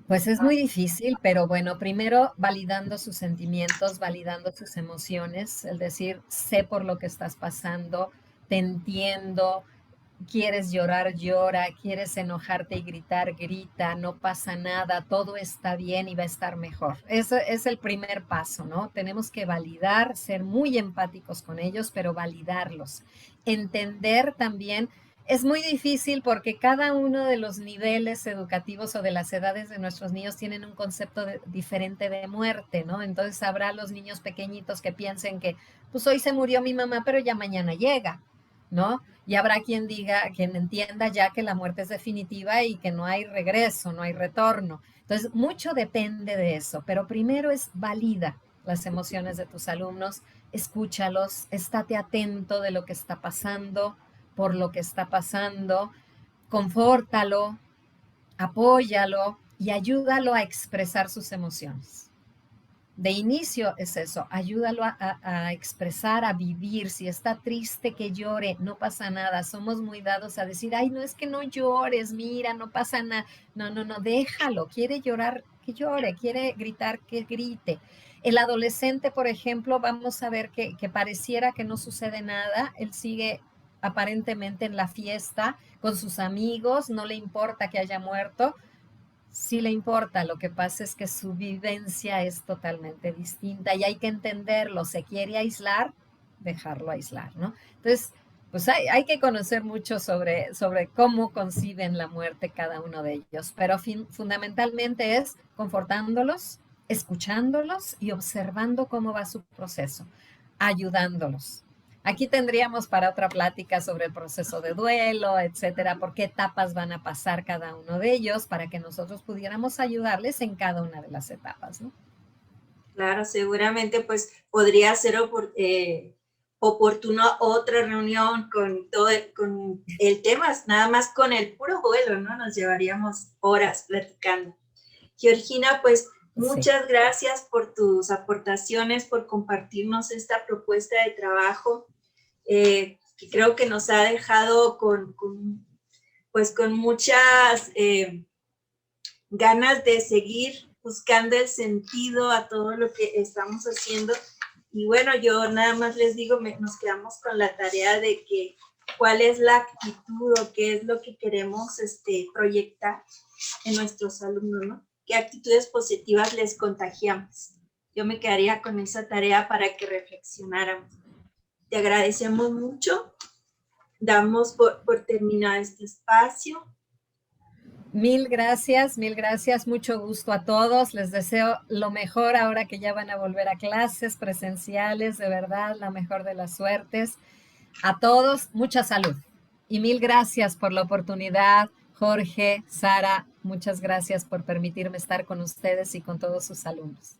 Pues es muy difícil, pero bueno, primero validando sus sentimientos, validando sus emociones, el decir, sé por lo que estás pasando, te entiendo, quieres llorar, llora, quieres enojarte y gritar, grita, no pasa nada, todo está bien y va a estar mejor. Ese es el primer paso, ¿no? Tenemos que validar, ser muy empáticos con ellos, pero validarlos. Entender también. Es muy difícil porque cada uno de los niveles educativos o de las edades de nuestros niños tienen un concepto diferente de muerte, ¿no? Entonces habrá los niños pequeñitos que piensen que, pues hoy se murió mi mamá, pero ya mañana llega, ¿no? Y habrá quien diga, quien entienda ya que la muerte es definitiva y que no hay regreso, no hay retorno. Entonces, mucho depende de eso, pero primero es valida las emociones de tus alumnos, escúchalos, estate atento de lo que está pasando, por lo que está pasando, confórtalo, apóyalo y ayúdalo a expresar sus emociones. De inicio es eso, ayúdalo a expresar, a vivir. Si está triste, que llore, no pasa nada. Somos muy dados a decir, ay, no es que no llores, mira, no pasa nada. No, no, no, déjalo. Quiere llorar, que llore. Quiere gritar, que grite. El adolescente, por ejemplo, vamos a ver que pareciera que no sucede nada. Él sigue aparentemente en la fiesta con sus amigos, no le importa que haya muerto. Sí le importa, lo que pasa es que su vivencia es totalmente distinta y hay que entenderlo. Se quiere aislar, dejarlo aislar, ¿no? Entonces, pues hay que conocer mucho sobre cómo conciben la muerte cada uno de ellos, pero fundamentalmente es confortándolos, escuchándolos y observando cómo va su proceso, ayudándolos. Aquí tendríamos para otra plática sobre el proceso de duelo, etcétera, por qué etapas van a pasar cada uno de ellos para que nosotros pudiéramos ayudarles en cada una de las etapas, ¿no? Claro, seguramente pues podría ser oportuno otra reunión con con el tema, nada más con el puro vuelo, ¿no? Nos llevaríamos horas platicando. Georgina, pues muchas gracias por tus aportaciones, por compartirnos esta propuesta de trabajo, que creo que nos ha dejado con muchas ganas de seguir buscando el sentido a todo lo que estamos haciendo. Y bueno, yo nada más les digo, nos quedamos con la tarea de que cuál es la actitud o qué es lo que queremos proyectar en nuestros alumnos, ¿no? ¿Qué actitudes positivas les contagiamos? Yo me quedaría con esa tarea para que reflexionáramos. Te agradecemos mucho. Damos por terminado este espacio. Mil gracias, mucho gusto a todos. Les deseo lo mejor ahora que ya van a volver a clases presenciales, de verdad, la mejor de las suertes. A todos, mucha salud. Y mil gracias por la oportunidad, Jorge, Sara, muchas gracias por permitirme estar con ustedes y con todos sus alumnos.